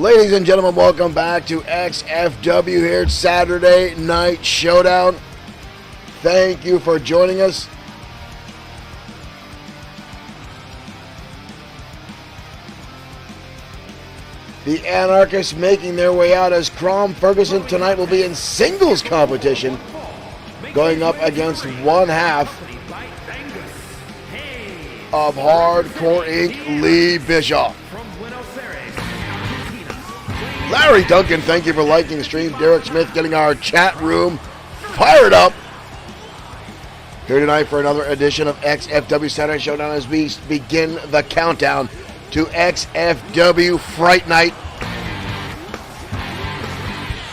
Ladies and gentlemen, welcome back to XFW here. It's Saturday Night Showdown. Thank you for joining us. The Anarchists making their way out as Crom Ferguson tonight will be in singles competition, going up against one half of Hardcore Inc. Lee Bischoff. Larry Duncan, thank you for liking the stream. Derek Smith getting our chat room fired up. Here tonight for another edition of XFW Saturday Showdown as we begin the countdown to XFW Fright Night.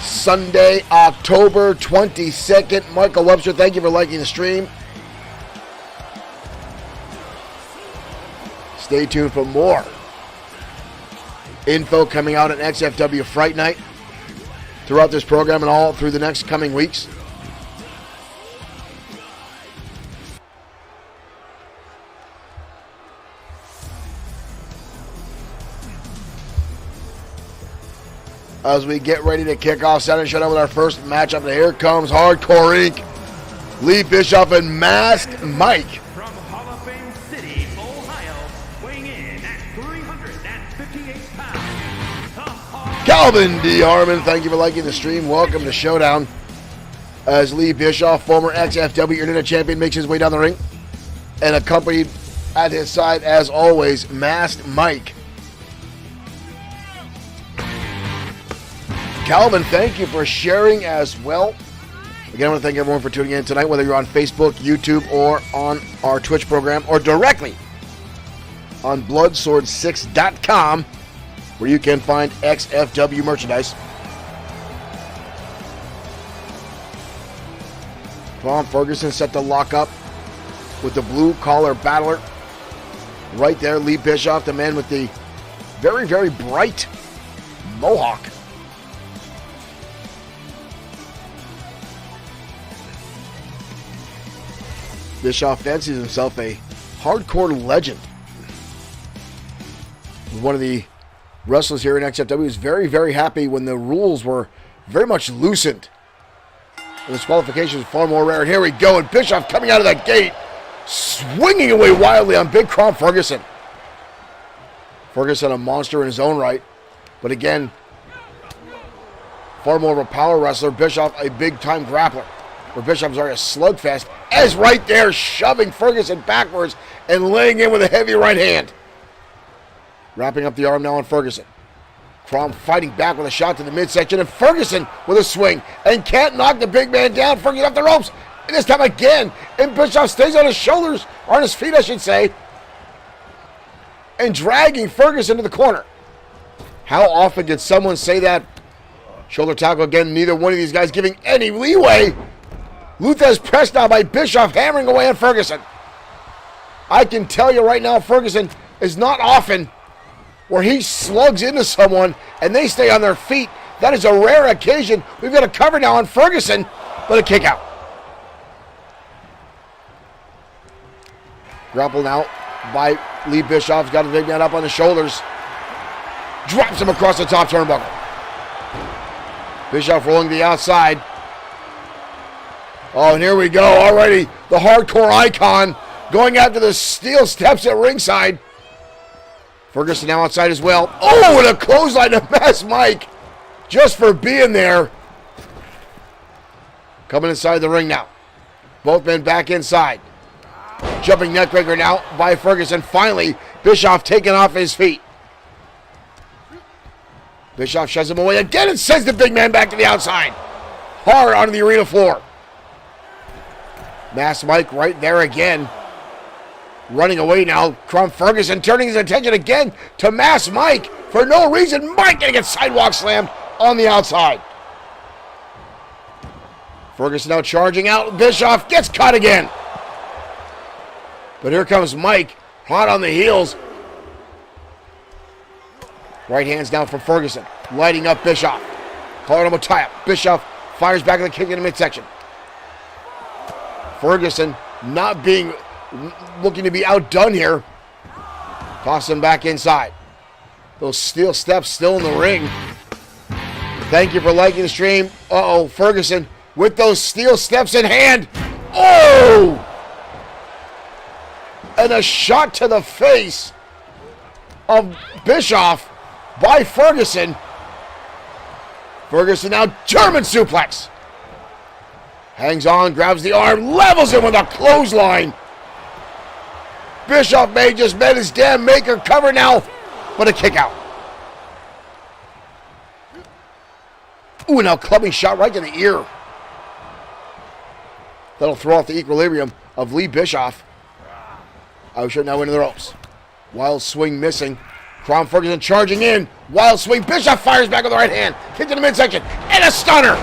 Sunday, October 22nd. Michael Webster, thank you for liking the stream. Stay tuned for more info coming out at XFW Fright Night throughout this program and all through the next coming weeks. As we get ready to kick off Saturday Showdown with our first matchup, and here comes Hardcore Inc. Lee Bischoff and Masked Mike. From Hall of Fame City, Ohio, weighing in at 358 pounds. Calvin D. Harmon, thank you for liking the stream. Welcome to Showdown. As Lee Bischoff, former XFW Internet Champion, makes his way down the ring. And accompanied at his side, as always, Masked Mike. Calvin, thank you for sharing as well. Again, I want to thank everyone for tuning in tonight, whether you're on Facebook, YouTube, or on our Twitch program, or directly on Bloodsword6.com, where you can find XFW merchandise. Crom Ferguson set to lock up with the blue-collar battler. Right there, Lee Bischoff, the man with the very, very bright mohawk. Bischoff fancies himself a hardcore legend. One of the wrestlers here in XFW is very, very happy when the rules were very much loosened. And disqualifications far more rare. And here we go, and Bischoff coming out of that gate, swinging away wildly on Big Crom Ferguson. Ferguson, a monster in his own right. But again, far more of a power wrestler. Bischoff, a big-time grappler. Where Bischoff's already a slugfest, as right there shoving Ferguson backwards and laying in with a heavy right hand. Wrapping up the arm now on Ferguson. Crom fighting back with a shot to the midsection, and Ferguson with a swing, and can't knock the big man down. Ferguson off the ropes, and this time again, and Bischoff stays on his shoulders, or on his feet I should say, and dragging Ferguson to the corner. How often did someone say that? Shoulder tackle again, neither one of these guys giving any leeway. Luthez pressed now by Bischoff, hammering away on Ferguson. I can tell you right now, Ferguson is not often where he slugs into someone and they stay on their feet. That is a rare occasion. We've got a cover now on Ferguson, but a kick out. Grapple now by Lee Bischoff. He's got the big man up on his shoulders. Drops him across the top turnbuckle. Bischoff rolling to the outside. Oh, and here we go. Already the hardcore icon going after the steel steps at ringside. Ferguson now outside as well. Oh, and a clothesline to Masked Mike just for being there. Coming inside the ring now. Both men back inside. Jumping neckbreaker now by Ferguson. Finally, Bischoff taken off his feet. Bischoff shoves him away again and sends the big man back to the outside. Hard onto the arena floor. Masked Mike right there again. Running away now. Crom Ferguson turning his attention again to Masked Mike for no reason. Mike gonna get sidewalk slammed on the outside. Ferguson now charging out. Bischoff gets caught again. But here comes Mike, hot on the heels. Right hands down from Ferguson, lighting up Bischoff. Calling him a tie-up. Bischoff fires back with a kick in the midsection. Ferguson not looking to be outdone here. Toss him back inside. Those steel steps still in the ring. Thank you for liking the stream. Uh-oh, Ferguson with those steel steps in hand. Oh! And a shot to the face of Bischoff by Ferguson. Ferguson now German suplex. Hangs on, grabs the arm, levels him with a clothesline. Bischoff may just met his damn maker cover now, but a kick out. Ooh, now clubbing shot right to the ear. That'll throw off the equilibrium of Lee Bischoff. Shot now into the ropes. Wild swing missing. Crom Ferguson charging in. Wild swing. Bischoff fires back with the right hand. Kick to the midsection. And a stunner.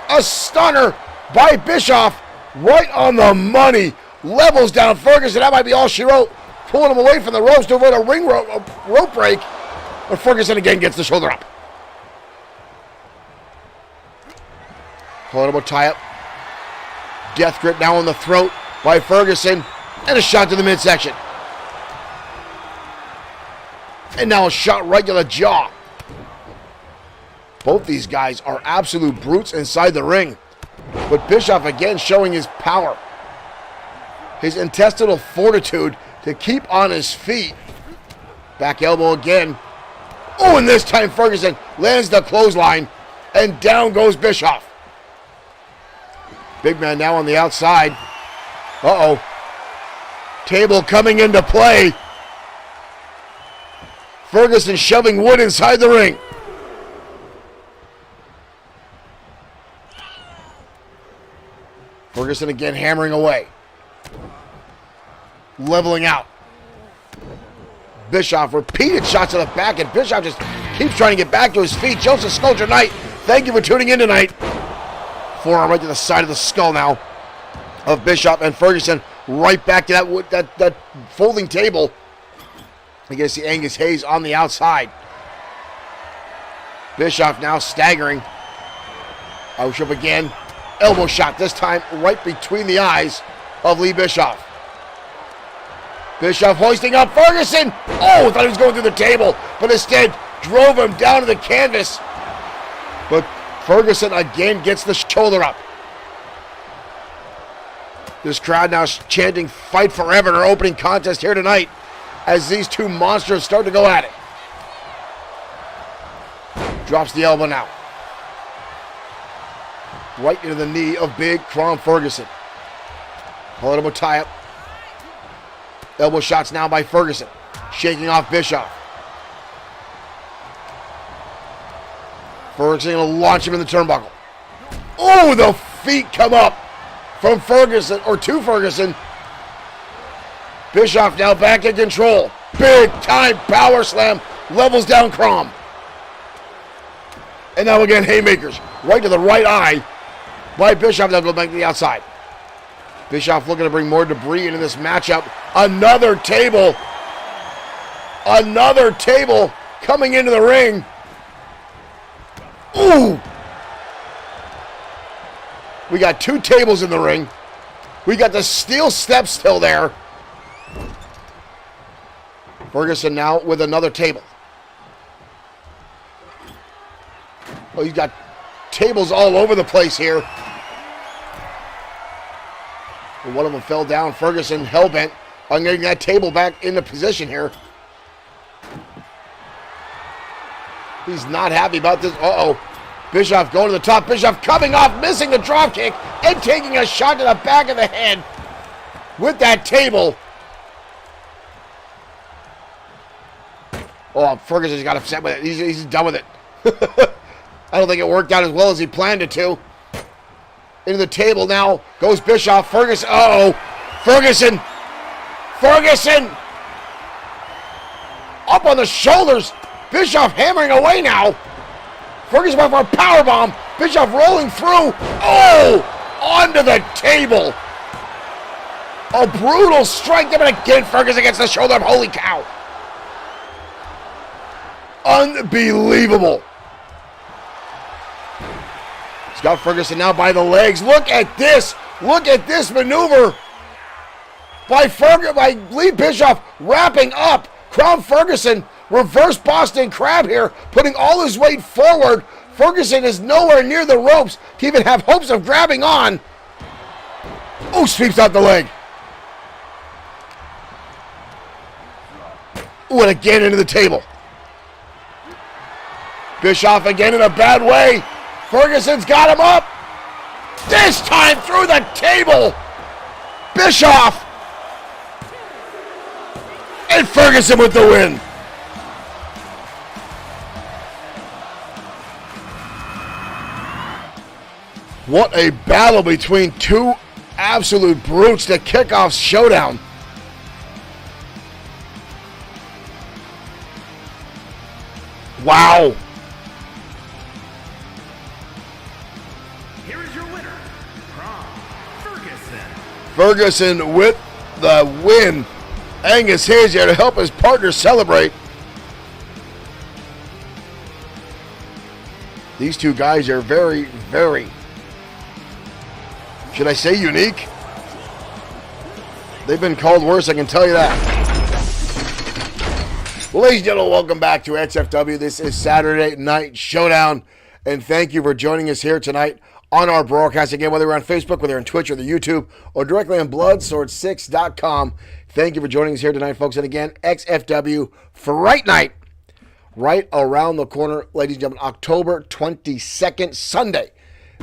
A stunner by Bischoff. Right on the money. Levels down Ferguson. That might be all she wrote. Pulling him away from the ropes to avoid a ring rope break. But Ferguson again gets the shoulder up. Horrible tie-up. Death grip now on the throat by Ferguson. And a shot to the midsection. And now a shot right to the jaw. Both these guys are absolute brutes inside the ring. But Bischoff again showing his power. His intestinal fortitude to keep on his feet. Back elbow again. Oh, and this time Ferguson lands the clothesline. And down goes Bischoff. Big man now on the outside. Uh-oh. Table coming into play. Ferguson shoving wood inside the ring. Ferguson again hammering away. Leveling out. Bischoff repeated shots to the back, and Bischoff just keeps trying to get back to his feet. Joseph Sculpture Knight, thank you for tuning in tonight. Forearm right to the side of the skull now of Bischoff, and Ferguson right back to that folding table. You get to see Angus Hayes on the outside. Bischoff now staggering. Irish up again. Elbow shot, this time right between the eyes of Lee Bischoff. Bischoff hoisting up Ferguson. Oh, thought he was going through the table, but instead drove him down to the canvas. But Ferguson again gets the shoulder up. This crowd now chanting "Fight Forever" in our opening contest here tonight as these two monsters start to go at it. Drops the elbow now. Right into the knee of Big Crom Ferguson. Elbow tie-up. Elbow shots now by Ferguson. Shaking off Bischoff. Ferguson going to launch him in the turnbuckle. Oh, the feet come up from Ferguson, or to Ferguson. Bischoff now back in control. Big time power slam. Levels down Crom. And now again, haymakers. Right to the right eye by Bischoff. They'll go back to the outside. Bischoff looking to bring more debris into this matchup. Another table. Another table coming into the ring. Ooh. We got two tables in the ring. We got the steel steps still there. Ferguson now with another table. Oh, he's got tables all over the place here. And one of them fell down. Ferguson hell-bent on getting that table back into position here. He's not happy about this. Uh-oh. Bischoff going to the top. Bischoff coming off, missing the drop kick, and taking a shot to the back of the head with that table. Oh, Ferguson's got upset with it. He's done with it. I don't think it worked out as well as he planned it to. Into the table now goes Bischoff. Ferguson. Uh-oh. Ferguson. Ferguson. Up on the shoulders. Bischoff hammering away now. Ferguson went for a powerbomb. Bischoff rolling through. Oh! Onto the table. A brutal strike. But again, Ferguson gets the shoulder up. Holy cow. Unbelievable. Scott Ferguson now by the legs. Look at this. Look at this maneuver by Lee Bischoff wrapping up Crom Ferguson Reverse Boston Crab here, putting all his weight forward. Ferguson is nowhere near the ropes to even have hopes of grabbing on. Oh, sweeps out the leg. Ooh, and again into the table. Bischoff again in a bad way. Ferguson's got him up. This time through the table. Bischoff. And Ferguson with the win. What a battle between two absolute brutes to kick off Showdown. Wow. Here is your winner, from Ferguson. Ferguson with the win. Angus Hayes here to help his partner celebrate. These two guys are very, very, should I say unique? They've been called worse, I can tell you that. Well, ladies and gentlemen, welcome back to XFW. This is Saturday Night Showdown, and thank you for joining us here tonight on our broadcast. Again, whether you're on Facebook, whether you're on Twitch or the YouTube, or directly on Bloodsword6.com. Thank you for joining us here tonight, folks. And again, XFW Fright Night, right around the corner, ladies and gentlemen, October 22nd, Sunday.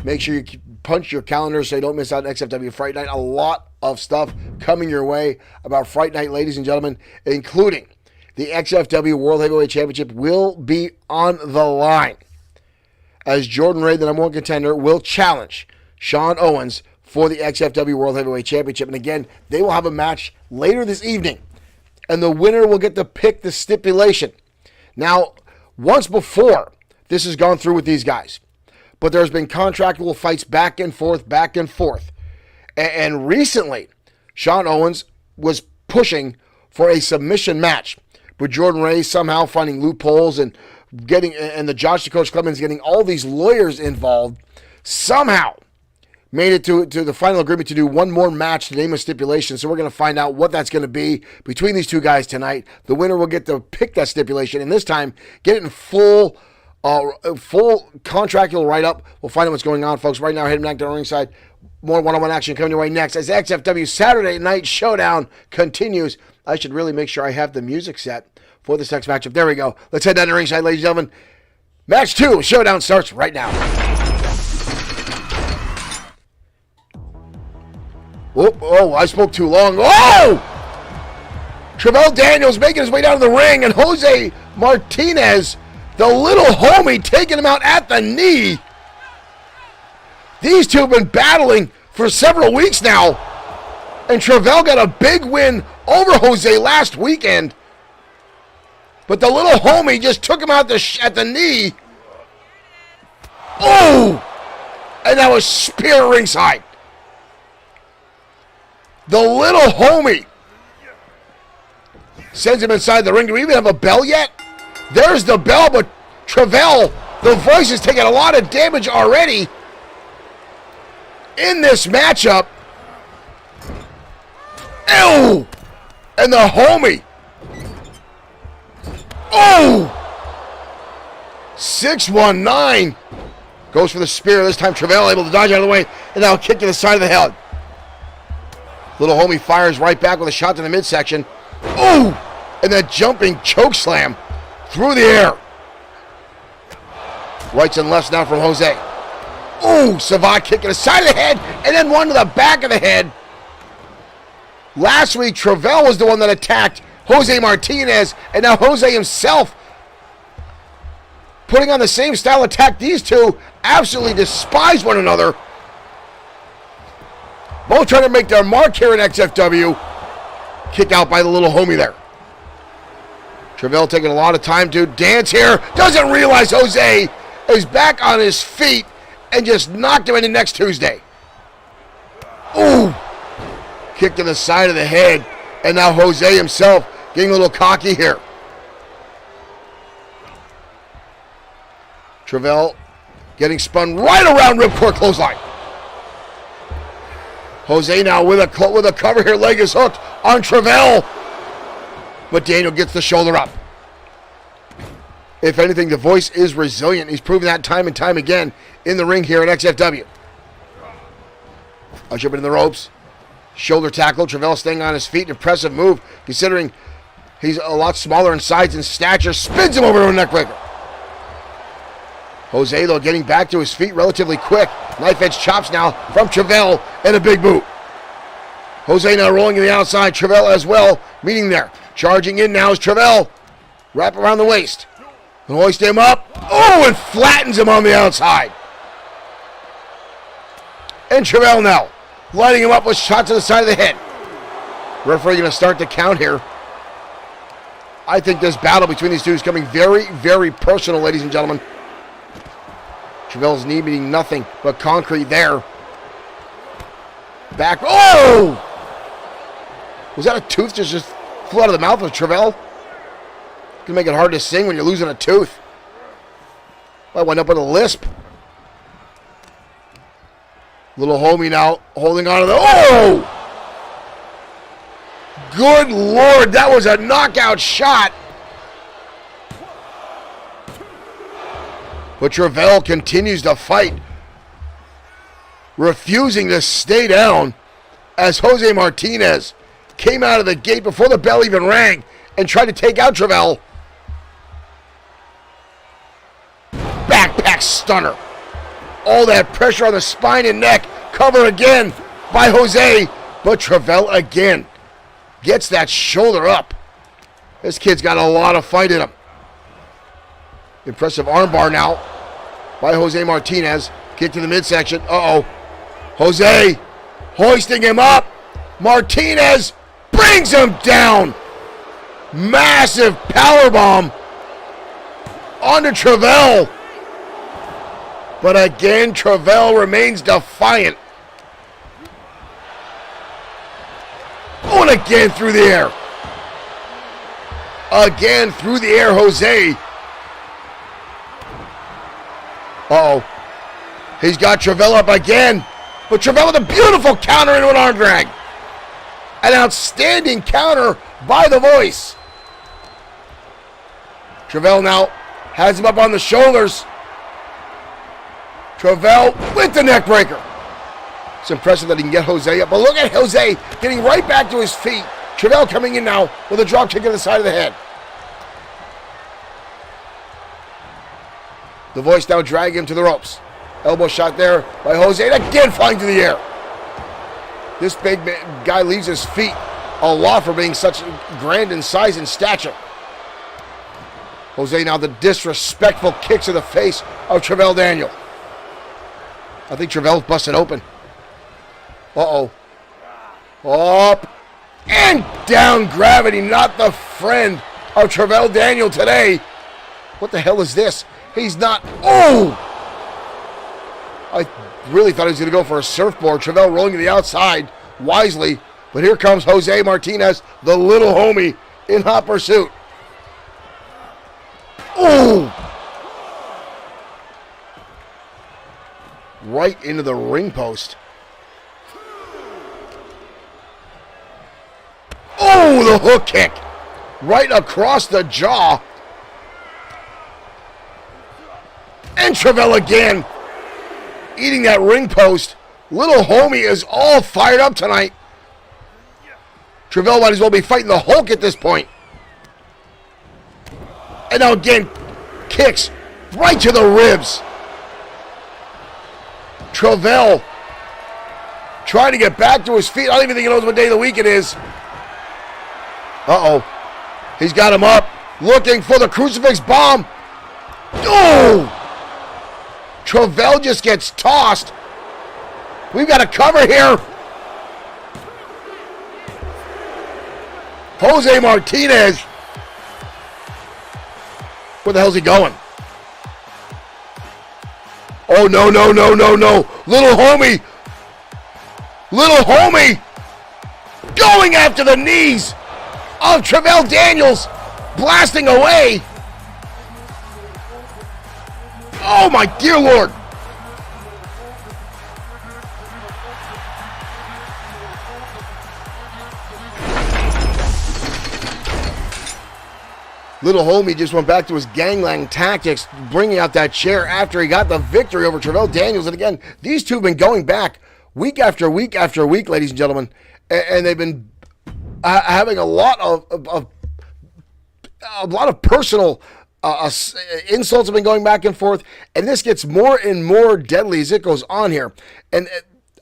Make sure you punch your calendar so you don't miss out on XFW Fright Night. A lot of stuff coming your way about Fright Night, ladies and gentlemen, including the XFW World Heavyweight Championship will be on the line, as Jordan Ray, the number one contender, will challenge Sean Owens for the XFW World Heavyweight Championship. And again, they will have a match later this evening, and the winner will get to pick the stipulation. Now, once before, this has gone through with these guys, but there's been contractual fights back and forth, back and forth. And recently, Sean Owens was pushing for a submission match, but Jordan Ray somehow finding loopholes and the Josh DeCoach Clemens getting all these lawyers involved, somehow made it to the final agreement to do one more match to name a stipulation. So we're going to find out what that's going to be between these two guys tonight. The winner will get to pick that stipulation, and this time get it in full contractual write-up. We'll find out what's going on, folks. Right now, heading back to the ringside. More one-on-one action coming your way next as XFW Saturday Night Showdown continues. I should really make sure I have the music set for this next matchup. There we go. Let's head down to the ringside, ladies and gentlemen. Match 2, Showdown starts right now. Oh, I spoke too long. Oh! Travell Daniels making his way down to the ring, and Jose Martinez, the little homie, taking him out at the knee. These two have been battling for several weeks now, and Travell got a big win over Jose last weekend. But the little homie just took him out at the knee. Oh! And that was spear ringside. The little homie sends him inside the ring. Do we even have a bell yet? There's the bell, but Travell, the voice is taking a lot of damage already in this matchup. Ew! And the homie. Oh! 619 goes for the spear. This time Travell able to dodge out of the way, and now a kick to the side of the head. Little homie fires right back with a shot to the midsection. Ooh! And that jumping choke slam through the air. Rights and lefts now from Jose. Ooh! Savant kick to the side of the head, and then one to the back of the head. Last week, Travell was the one that attacked Jose Martinez, and now Jose himself putting on the same style attack. These two absolutely despise one another. Both trying to make their mark here in XFW. Kick out by the little homie there. Travell taking a lot of time to dance here. Doesn't realize Jose is back on his feet and just knocked him into next Tuesday. Ooh. Kick to the side of the head. And now Jose himself getting a little cocky here. Travell getting spun right around ripcord clothesline. Jose now with a cover here. Leg is hooked on Travell. But Daniel gets the shoulder up. If anything, the Voice is resilient. He's proven that time and time again in the ring here at XFW. Usher up into the ropes. Shoulder tackle. Travell staying on his feet. Impressive move considering he's a lot smaller in size and stature. Spins him over to a neckbreaker. Jose, though, getting back to his feet relatively quick. Knife edge chops now from Travell and a big boot. Jose now rolling to the outside. Travell as well, meeting there. Charging in now is Travell. Wrap around the waist. And hoist him up. Oh, and flattens him on the outside. And Travell now lighting him up with shots to the side of the head. Referee going to start the count here. I think this battle between these two is coming very, very personal, ladies and gentlemen. Travell's knee meeting nothing but concrete there. Back. Oh! Was that a tooth just flew out of the mouth of Travell? Can make it hard to sing when you're losing a tooth. I went up with a lisp. Little homie now holding on to the... Oh! Good Lord, that was a knockout shot. But Travell continues to fight, refusing to stay down as Jose Martinez came out of the gate before the bell even rang and tried to take out Travell. Backpack stunner. All that pressure on the spine and neck. Cover again by Jose. But Travell again gets that shoulder up. This kid's got a lot of fight in him. Impressive armbar now by Jose Martinez. Kick to the midsection. Uh-oh. Jose hoisting him up. Martinez brings him down. Massive powerbomb onto Travell. But again, Travell remains defiant. Oh, and again through the air. Again through the air, Jose. Uh-oh. He's got Travell up again. But Travell with a beautiful counter into an arm drag. An outstanding counter by the Voice. Travell now has him up on the shoulders. Travell with the neck breaker. It's impressive that he can get Jose up. But look at Jose getting right back to his feet. Travell coming in now with a drop kick to the side of the head. The Voice now dragging him to the ropes. Elbow shot there by Jose. And again flying to the air. This big guy leaves his feet a lot for being such grand in size and stature. Jose now the disrespectful kicks to the face of Travell Daniel. I think Travell's busted open. Uh-oh. Up and down. Gravity, not the friend of Travell Daniel today. What the hell is this? He's not... Oh! I really thought he was going to go for a surfboard. Travell rolling to the outside wisely. But here comes Jose Martinez, the little homie, in hot pursuit. Oh! Right into the ring post. Oh, the hook kick. Right across the jaw. And Travell again. Eating that ring post. Little homie is all fired up tonight. Travell might as well be fighting the Hulk at this point. And now again, kicks right to the ribs. Travell trying to get back to his feet. I don't even think he knows what day of the week it is. Uh-oh. He's got him up, looking for the crucifix bomb. Oh! Travell just gets tossed. We've got a cover here. Jose Martinez. Where the hell's he going? Oh, no, no, no, no, no. Little homie. Little homie. Going after the knees of Travell Daniels. Blasting away. Oh, my dear Lord. Little homie just went back to his gangland tactics, bringing out that chair after he got the victory over Travell Daniels. And again, these two have been going back week after week after week, ladies and gentlemen, and they've been having a lot of personal insults have been going back and forth, and this gets more and more deadly as it goes on here. And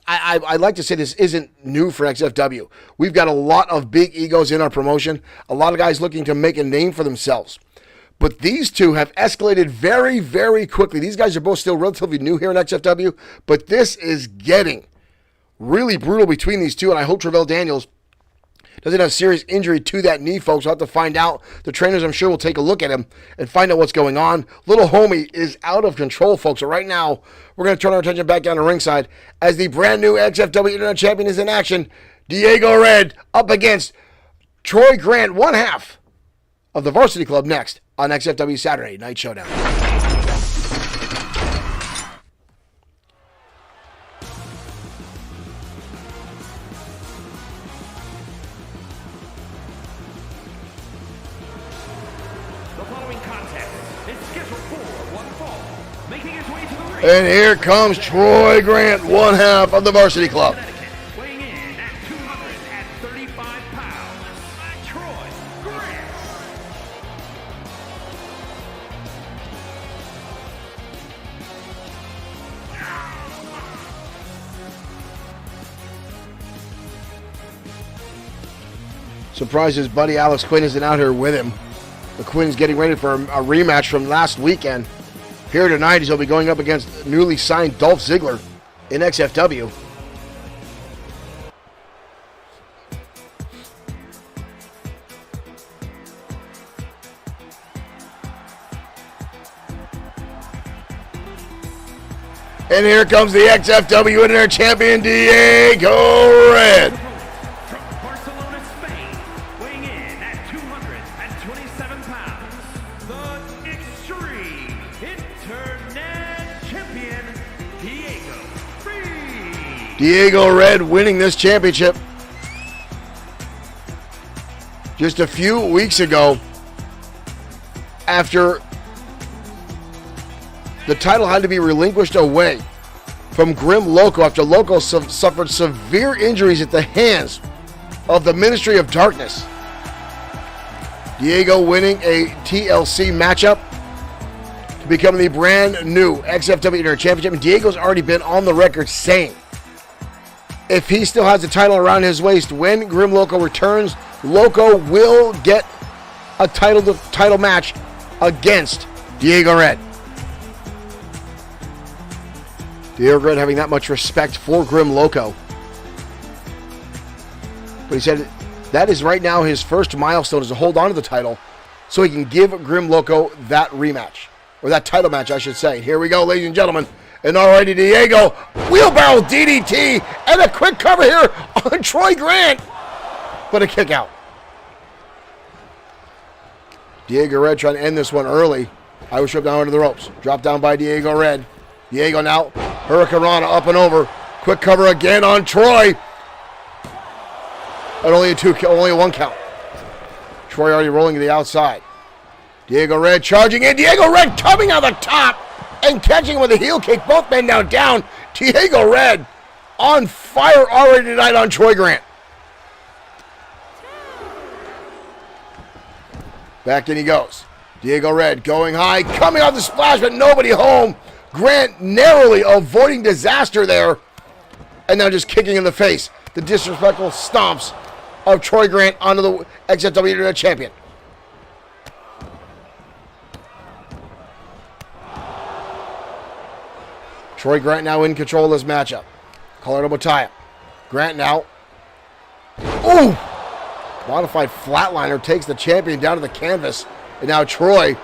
I'd like to say this isn't new for XFW. We've got a lot of big egos in our promotion, a lot of guys looking to make a name for themselves. But these two have escalated very, very quickly. These guys are both still relatively new here in XFW, but this is getting really brutal between these two, and I hope Travell Daniels doesn't have serious injury to that knee, folks. We'll have to find out. The trainers, I'm sure, will take a look at him and find out what's going on. Little homie is out of control, folks. So right now, we're going to turn our attention back down to ringside as the brand new XFW Internet Champion is in action. Diego Red up against Troy Grant, one half of the Varsity Club, next on XFW Saturday Night Showdown. And here comes Troy Grant, one half of the Varsity Club. Weighing in at 235 pounds, Troy Grant. Surprised his buddy Alex Quinn isn't out here with him. The Quinn's getting ready for a rematch from last weekend. Here tonight, he'll be going up against newly signed Dolph Ziggler in XFW. And here comes the XFW Internet Champion, Diego Red. From Barcelona, Spain, weighing in at 227 pounds, the Extreme Internet Champion, Diego Red. Diego Red winning this championship just a few weeks ago after the title had to be relinquished away from Grim Loco after Loco suffered severe injuries at the hands of the Ministry of Darkness. Diego winning a TLC matchup to become the brand new XFW Internet Championship. And Diego's already been on the record saying if he still has the title around his waist when Grim Loco returns, Loco will get a title match against Diego Red. Diego Red having that much respect for Grim Loco. But he said that is right now his first milestone is to hold on to the title so he can give Grim Loco that rematch. Or that title match, I should say. Here we go, ladies and gentlemen. And already Diego, wheelbarrow DDT, and a quick cover here on Troy Grant. But a kick out. Diego Red trying to end this one early. Irish whip down into the ropes. Drop down by Diego Red. Diego now, Hurricane Rana up and over. Quick cover again on Troy. And only a one count. Troy already rolling to the outside. Diego Red charging in. Diego Red coming out the top and catching with a heel kick. Both men now down. Diego Red on fire already tonight on Troy Grant. Back in he goes. Diego Red going high, coming off the splash, but nobody home. Grant narrowly avoiding disaster there. And now just kicking in the face. The disrespectful stomps of Troy Grant onto the XFW Internet Champion. Troy Grant now in control of this matchup. Colorado Bataya. Grant now. Ooh! Modified flatliner takes the champion down to the canvas. And now Troy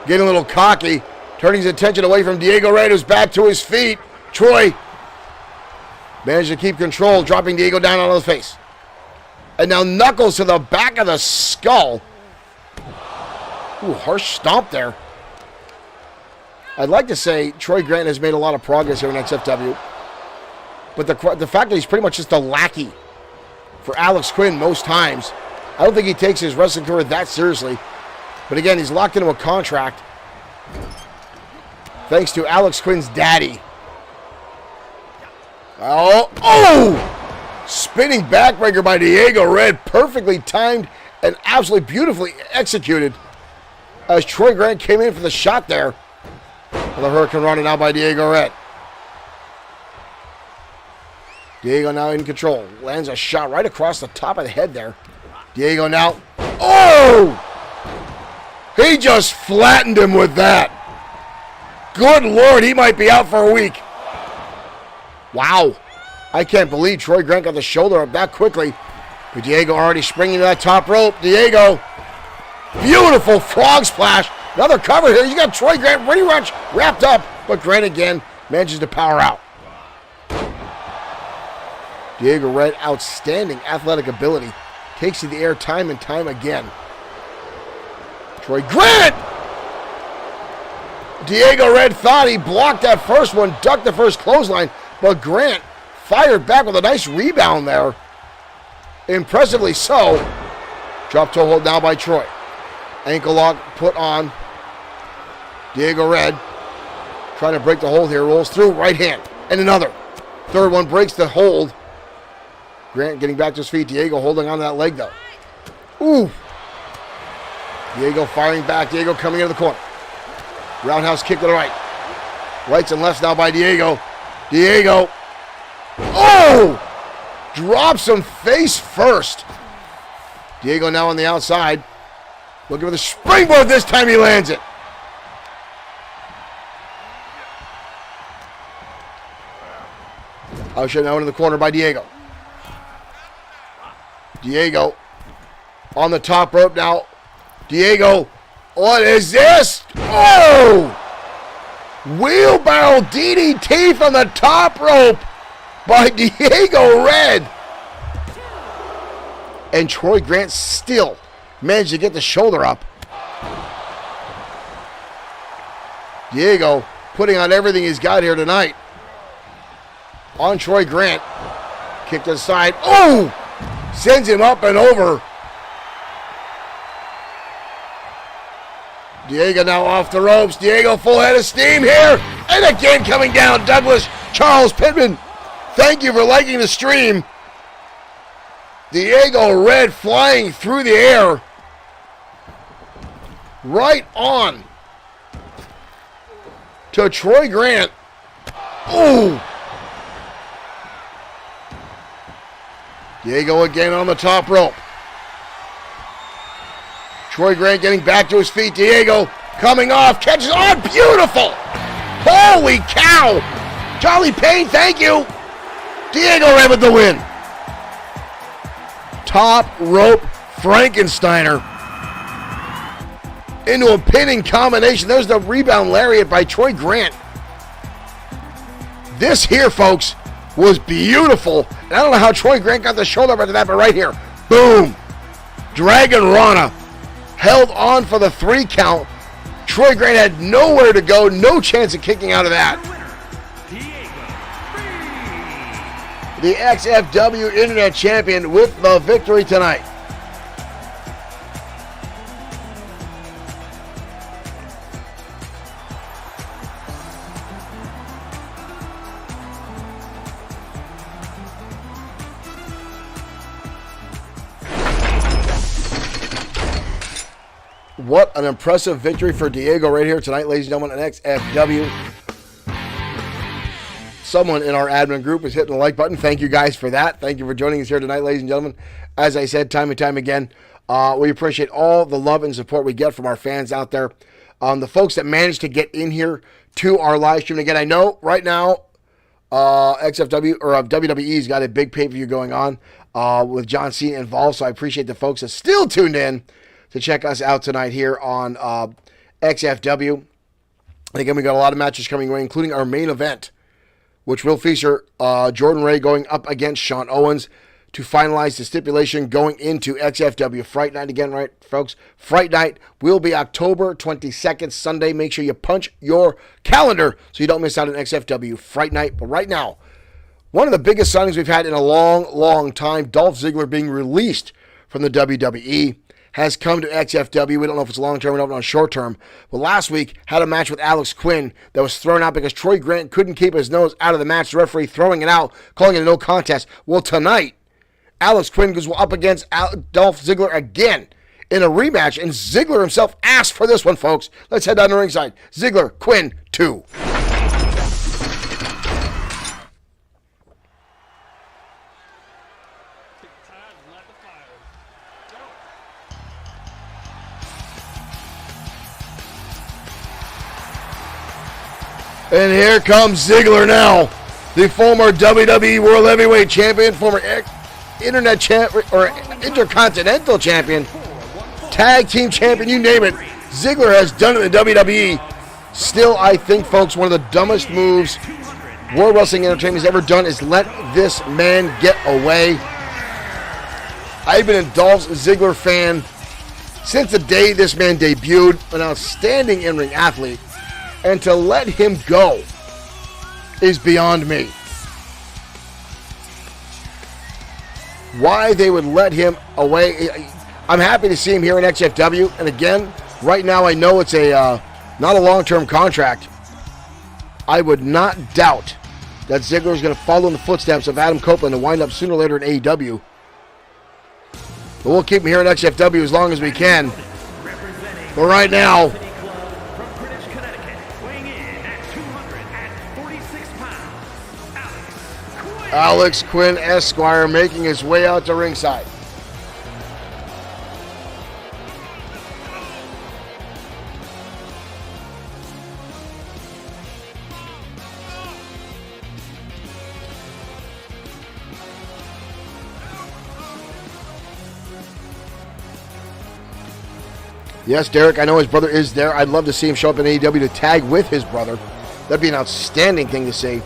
getting a little cocky, turning his attention away from Diego Red, who's back to his feet. Troy managed to keep control, dropping Diego down onto the face. And now knuckles to the back of the skull. Ooh, harsh stomp there. I'd like to say Troy Grant has made a lot of progress here in XFW. But the fact that he's pretty much just a lackey for Alex Quinn most times, I don't think he takes his wrestling career that seriously. But again, he's locked into a contract thanks to Alex Quinn's daddy. Oh! Spinning backbreaker by Diego Red. Perfectly timed and absolutely beautifully executed as Troy Grant came in for the shot there. The Hurricane running out by Diego Red. Diego now in control. Lands a shot right across the top of the head there. Diego now. Oh! He just flattened him with that. Good Lord, he might be out for a week. Wow. I can't believe Troy Grant got the shoulder up that quickly. But Diego already springing to that top rope. Diego. Beautiful frog splash. Another cover here. You got Troy Grant pretty much wrapped up. But Grant again manages to power out. Diego Red, outstanding athletic ability. Takes to the air time and time again. Troy Grant! Diego Red thought he blocked that first one, ducked the first clothesline, but Grant fired back with a nice rebound there. Impressively so. Drop toe hold now by Troy. Ankle lock put on. Diego Red trying to break the hold here. Rolls through, right hand, and another. Third one breaks the hold. Grant getting back to his feet. Diego holding on to that leg, though. Ooh. Diego firing back. Diego coming into the corner. Roundhouse kick to the right. Rights and lefts now by Diego. Diego. Oh! Drops him face first. Diego now on the outside. Looking for the springboard. This time he lands it. Usher now into the corner by Diego. Diego on the top rope now. Diego, what is this? Oh! Wheelbarrow DDT from the top rope by Diego Red. And Troy Grant still managed to get the shoulder up. Diego putting on everything he's got here tonight. On Troy Grant. Kick to the side. Oh! Sends him up and over. Diego now off the ropes. Diego full head of steam here. And again coming down. Douglas Charles Pittman. Thank you for liking the stream. Diego Red flying through the air. Right on to Troy Grant. Ooh. Diego again on the top rope. Troy Grant getting back to his feet. Diego coming off. Catches on. Beautiful. Holy cow. Charlie Payne, thank you. Diego Red with the win. Top rope Frankensteiner. Into a pinning combination. There's the rebound lariat by Troy Grant. This here, folks, was beautiful. And I don't know how Troy Grant got the shoulder up after that, but right here, boom. Dragon Rana held on for the 3 count. Troy Grant had nowhere to go, no chance of kicking out of that. The XFW Internet Champion with the victory tonight. What an impressive victory for Diego right here tonight, ladies and gentlemen, an XFW. Someone in our admin group is hitting the like button. Thank you guys for that. Thank you for joining us here tonight, ladies and gentlemen. As I said time and time again, we appreciate all the love and support we get from our fans out there. The folks that managed to get in here to our live stream. Again, I know right now XFW or WWE's got a big pay-per-view going on with John Cena involved, so I appreciate the folks that still tuned in to check us out tonight here on XFW. And again, we got a lot of matches coming away, including our main event, which will feature Jordan Ray going up against Sean Owens to finalize the stipulation going into XFW Fright Night. Again, right, folks? Fright Night will be October 22nd, Sunday. Make sure you punch your calendar so you don't miss out on XFW Fright Night. But right now, one of the biggest signings we've had in a long, long time, Dolph Ziggler being released from the WWE. has come to XFW. We don't know if it's long-term, we don't know short-term. But last week, had a match with Alex Quinn that was thrown out because Troy Grant couldn't keep his nose out of the match. The referee throwing it out, calling it a no contest. Well, tonight, Alex Quinn goes up against Dolph Ziggler again in a rematch, and Ziggler himself asked for this one, folks. Let's head down to ringside. Ziggler, Quinn, 2. And here comes Ziggler now, the former WWE World Heavyweight Champion, former Internet Champion, or Intercontinental Champion, Tag Team Champion, you name it. Ziggler has done it in the WWE. Still, I think, folks, one of the dumbest moves World Wrestling Entertainment has ever done is let this man get away. I've been a Dolph Ziggler fan since the day this man debuted, an outstanding in-ring athlete. And to let him go is beyond me. Why they would let him away. I'm happy to see him here in XFW. And again, right now I know it's a not a long-term contract. I would not doubt that Ziggler is going to follow in the footsteps of Adam Copeland and wind up sooner or later in AEW. But we'll keep him here in XFW as long as we can. But right now, Alex Quinn, Esquire, making his way out to ringside. Yes, Derek, I know his brother is there. I'd love to see him show up in AEW to tag with his brother. That'd be an outstanding thing to see.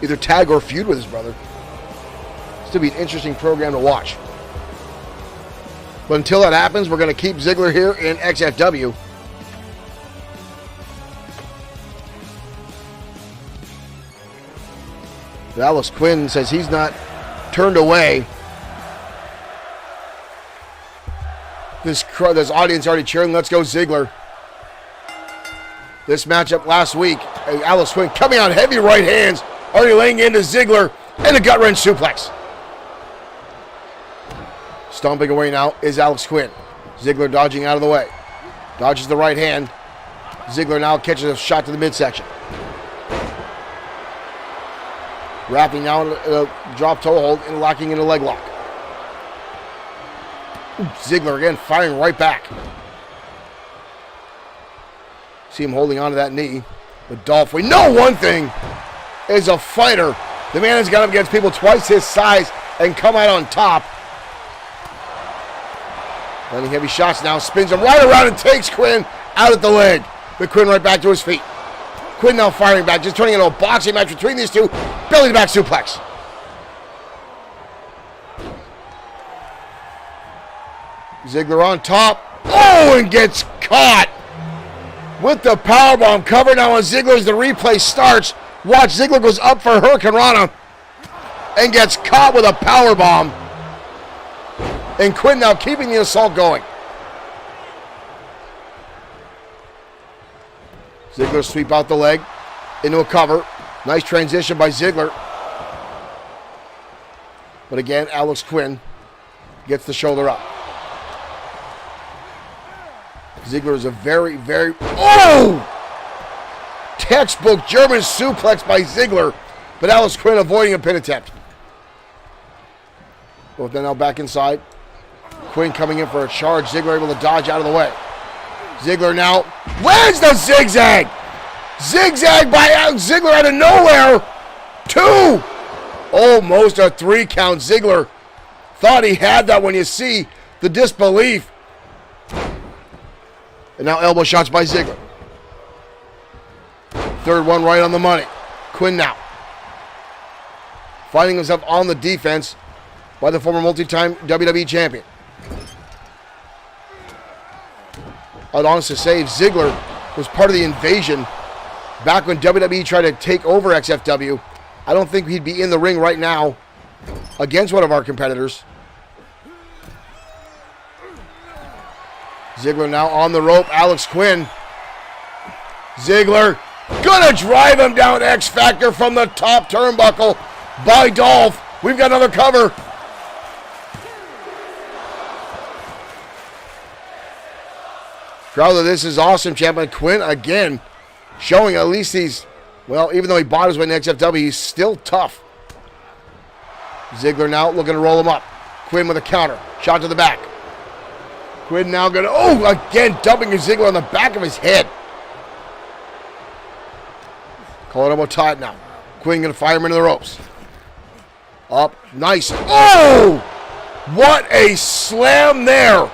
Either tag or feud with his brother. Still be an interesting program to watch. But until that happens, we're going to keep Ziggler here in XFW. But Alex Quinn says he's not turned away. This audience already cheering, let's go Ziggler. This matchup last week, Alex Quinn coming out heavy right hands, already laying into Ziggler, and a gut-wrench suplex. Stomping away now is Alex Quinn. Ziggler dodging out of the way. Dodges the right hand. Ziggler now catches a shot to the midsection. Wrapping now in a drop toe hold and locking in a leg lock. Ziggler again firing right back. See him holding on to that knee. But Dolph, we know one thing. Is a fighter. The man has gone up against people twice his size and come out on top. Landing heavy shots now, spins him right around and takes Quinn out at the leg. But Quinn right back to his feet. Quinn now firing back, just turning into a boxing match between these two. Belly to back suplex. Ziggler on top. Oh, and gets caught with the powerbomb cover. Now on Ziggler as the replay starts. Watch, Ziggler goes up for Hurricane Rana and gets caught with a powerbomb. And Quinn now keeping the assault going. Ziggler sweep out the leg into a cover. Nice transition by Ziggler. But again, Alex Quinn gets the shoulder up. Ziggler is a very, very... Oh! Textbook German suplex by Ziggler, but Alex Quinn avoiding a pin attempt. Both then now back inside. Quinn coming in for a charge. Ziggler able to dodge out of the way. Ziggler now lands the zigzag. Zigzag by Ziggler out of nowhere. 2. Almost a 3 count. Ziggler thought he had that when you see the disbelief. And now elbow shots by Ziggler. Third one right on the money. Quinn now finding himself on the defense by the former multi-time WWE champion. I'd honestly say if Ziggler was part of the invasion back when WWE tried to take over XFW, I don't think he'd be in the ring right now against one of our competitors. Ziggler now on the rope. Alex Quinn. Ziggler gonna drive him down X Factor from the top turnbuckle by Dolph. We've got another cover. Crowder, this is awesome, champion. Quinn again showing at least he's, well, even though he bought his way in XFW, he's still tough. Ziggler now looking to roll him up. Quinn with a counter. Shot to the back. Quinn now going to, again, dumping Ziggler on the back of his head. Calling him tied now. Quinn going to fire him into the ropes. Up. Nice. Oh! What a slam there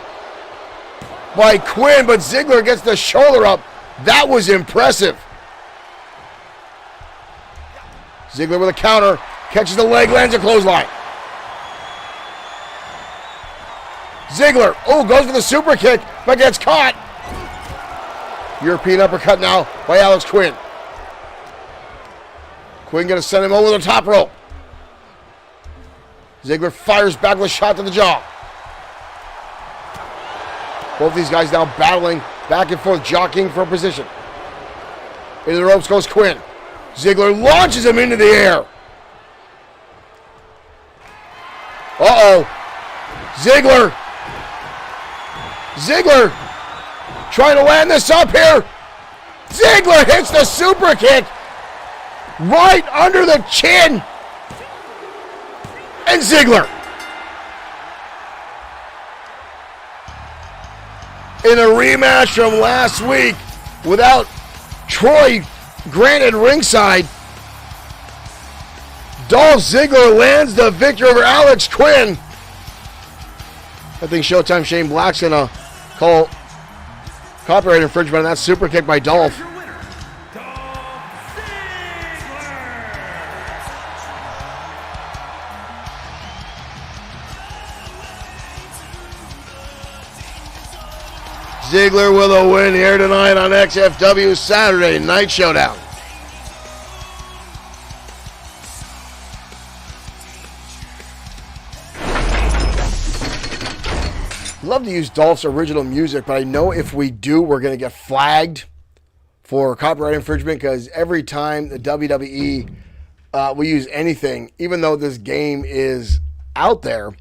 by Quinn, but Ziggler gets the shoulder up. That was impressive. Ziggler with a counter. Catches the leg, lands a clothesline. Ziggler, goes for the super kick, but gets caught. European uppercut now by Alex Quinn. Quinn going to send him over the top rope. Ziggler fires back with a shot to the jaw. Both these guys now battling back and forth, jockeying for position. Into the ropes goes Quinn. Ziggler launches him into the air. Ziggler trying to land this up here. Ziggler hits the super kick right under the chin. And Ziggler, in a rematch from last week without Troy Grant at ringside, Dolph Ziggler lands the victory over Alex Quinn. I think Showtime Shane Black's going to call copyright infringement on that super kick by Dolph. Your winner, Dolph Ziggler. Ziggler with a win here tonight on XFW Saturday Night Showdown. Love to use Dolph's original music, but I know if we do, we're going to get flagged for copyright infringement because every time the WWE we use anything, even though this game is out there,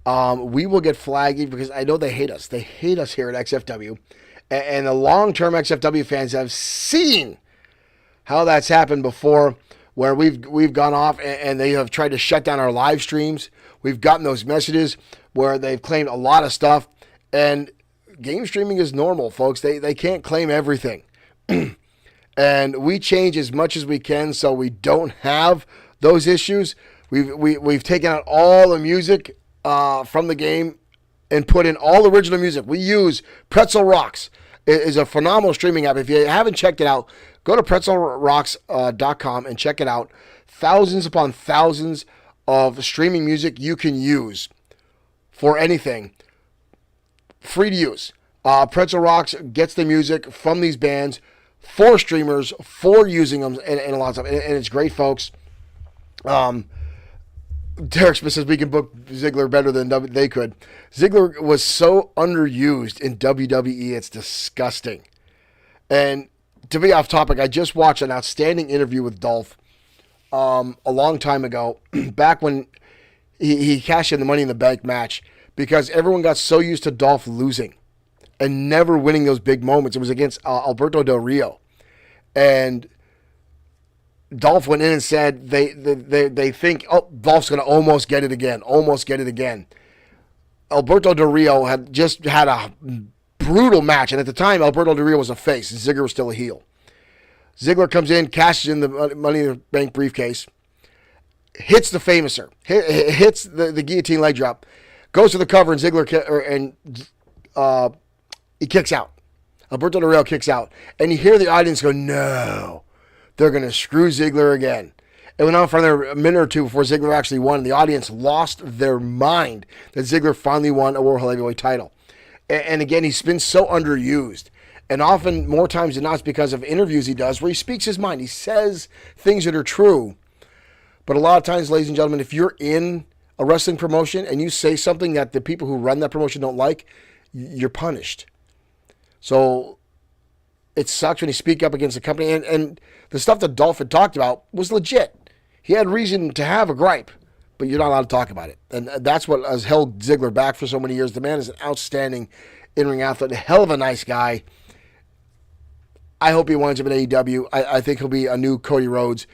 we will get flagged because I know they hate us. They hate us here at XFW. And the long-term XFW fans have seen how that's happened before, where we've gone off and they have tried to shut down our live streams. We've gotten those messages where they've claimed a lot of stuff. And game streaming is normal, folks. They can't claim everything. And we change as much as we can so we don't have those issues. We've taken out all the music from the game and put in all original music. We use Pretzel Rocks. It is a phenomenal streaming app. If you haven't checked it out, go to pretzelrocks.com and check it out. Thousands upon thousands of streaming music you can use for anything. Free to use. Pretzel Rocks gets the music from these bands for streamers, for using them, and a lot of stuff. And it's great, folks. Derek Smith says we can book Ziggler better than they could. Ziggler was so underused in WWE, it's disgusting. And to be off topic, I just watched an outstanding interview with Dolph a long time ago, back when he cashed in the Money in the Bank match, because everyone got so used to Dolph losing and never winning those big moments. It was against Alberto Del Rio. And Dolph went in and said they think, Dolph's going to almost get it again. Alberto Del Rio had just had a brutal match. And at the time, Alberto Del Rio was a face and Ziggler was still a heel. Ziggler comes in, cashes in the Money in the Bank briefcase, hits the Famouser, hits the guillotine leg drop, goes to the cover, and Ziggler he kicks out. Alberto Del Rio kicks out. And you hear the audience go, no, they're going to screw Ziggler again. It went on for another minute or two before Ziggler actually won. And the audience lost their mind that Ziggler finally won a World Heavyweight title. And again, he's been so underused. And often, more times than not, it's because of interviews he does where he speaks his mind. He says things that are true. But a lot of times, ladies and gentlemen, if you're in a wrestling promotion and you say something that the people who run that promotion don't like, you're punished. So it sucks when you speak up against a company. And the stuff that Dolphin talked about was legit. He had reason to have a gripe, but you're not allowed to talk about it. And that's what has held Ziggler back for so many years. The man is an outstanding in-ring athlete, a hell of a nice guy. I hope he winds up in AEW. I think he'll be a new Cody Rhodes.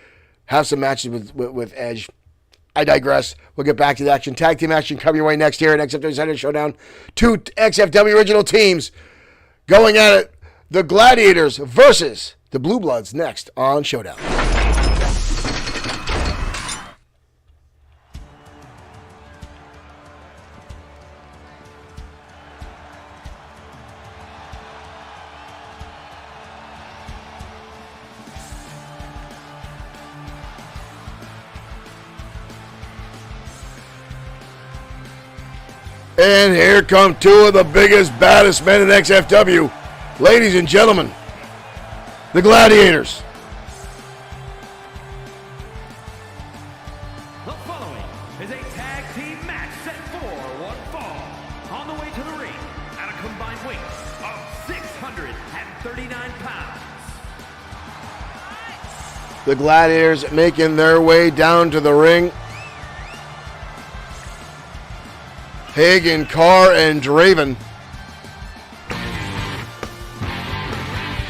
Have some matches with Edge. I digress. We'll get back to the action. Tag team action coming your way next here at XFW Saturday Showdown. 2 XFW original teams going at it. The Gladiators versus the Blue Bloods next on Showdown. And here come 2 of the biggest, baddest men in XFW. Ladies and gentlemen, the Gladiators. The following is a tag team match set for one fall. On the way to the ring at a combined weight of 639 pounds. The Gladiators making their way down to the ring. Hagen, Carr, and Draven.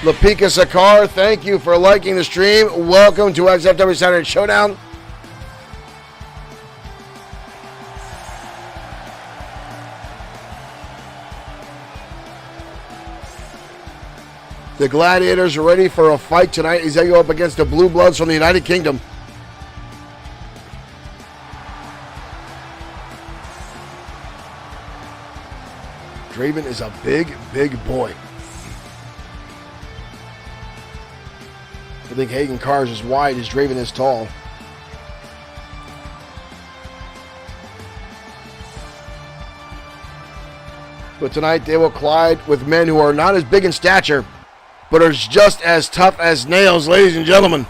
Lapika Sakar, thank you for liking the stream. Welcome to XFW Saturday Showdown. The Gladiators are ready for a fight tonight as they go up against the Blue Bloods from the United Kingdom. Draven is a big, big boy. I think Hagen Carr is as wide as Draven is tall. But tonight they will collide with men who are not as big in stature, but are just as tough as nails, ladies and gentlemen.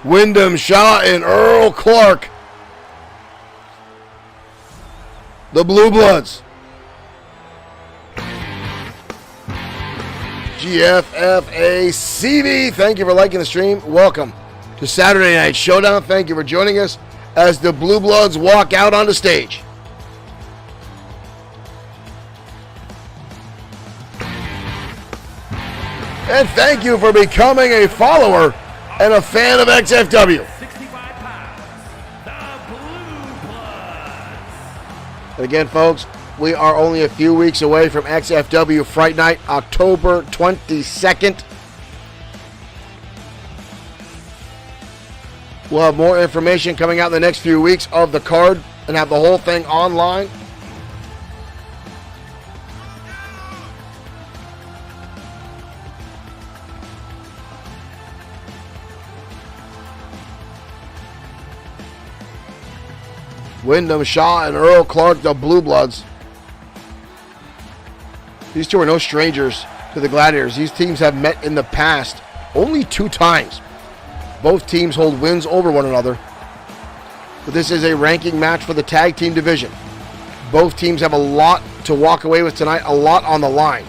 Wyndham Shaw and Earl Clark. The Blue Bloods. GFFACV, thank you for liking the stream. Welcome to Saturday Night Showdown. Thank you for joining us as the Blue Bloods walk out on the stage. And thank you for becoming a follower and a fan of XFW. 65 pounds, the Blue Bloods. And again, folks, we are only a few weeks away from XFW Fright Night, October 22nd. We'll have more information coming out in the next few weeks of the card and have the whole thing online. Wyndham Shaw and Earl Clark, the Blue Bloods. These 2 are no strangers to the Gladiators. These teams have met in the past only 2 times. Both teams hold wins over one another. But this is a ranking match for the tag team division. Both teams have a lot to walk away with tonight, a lot on the line.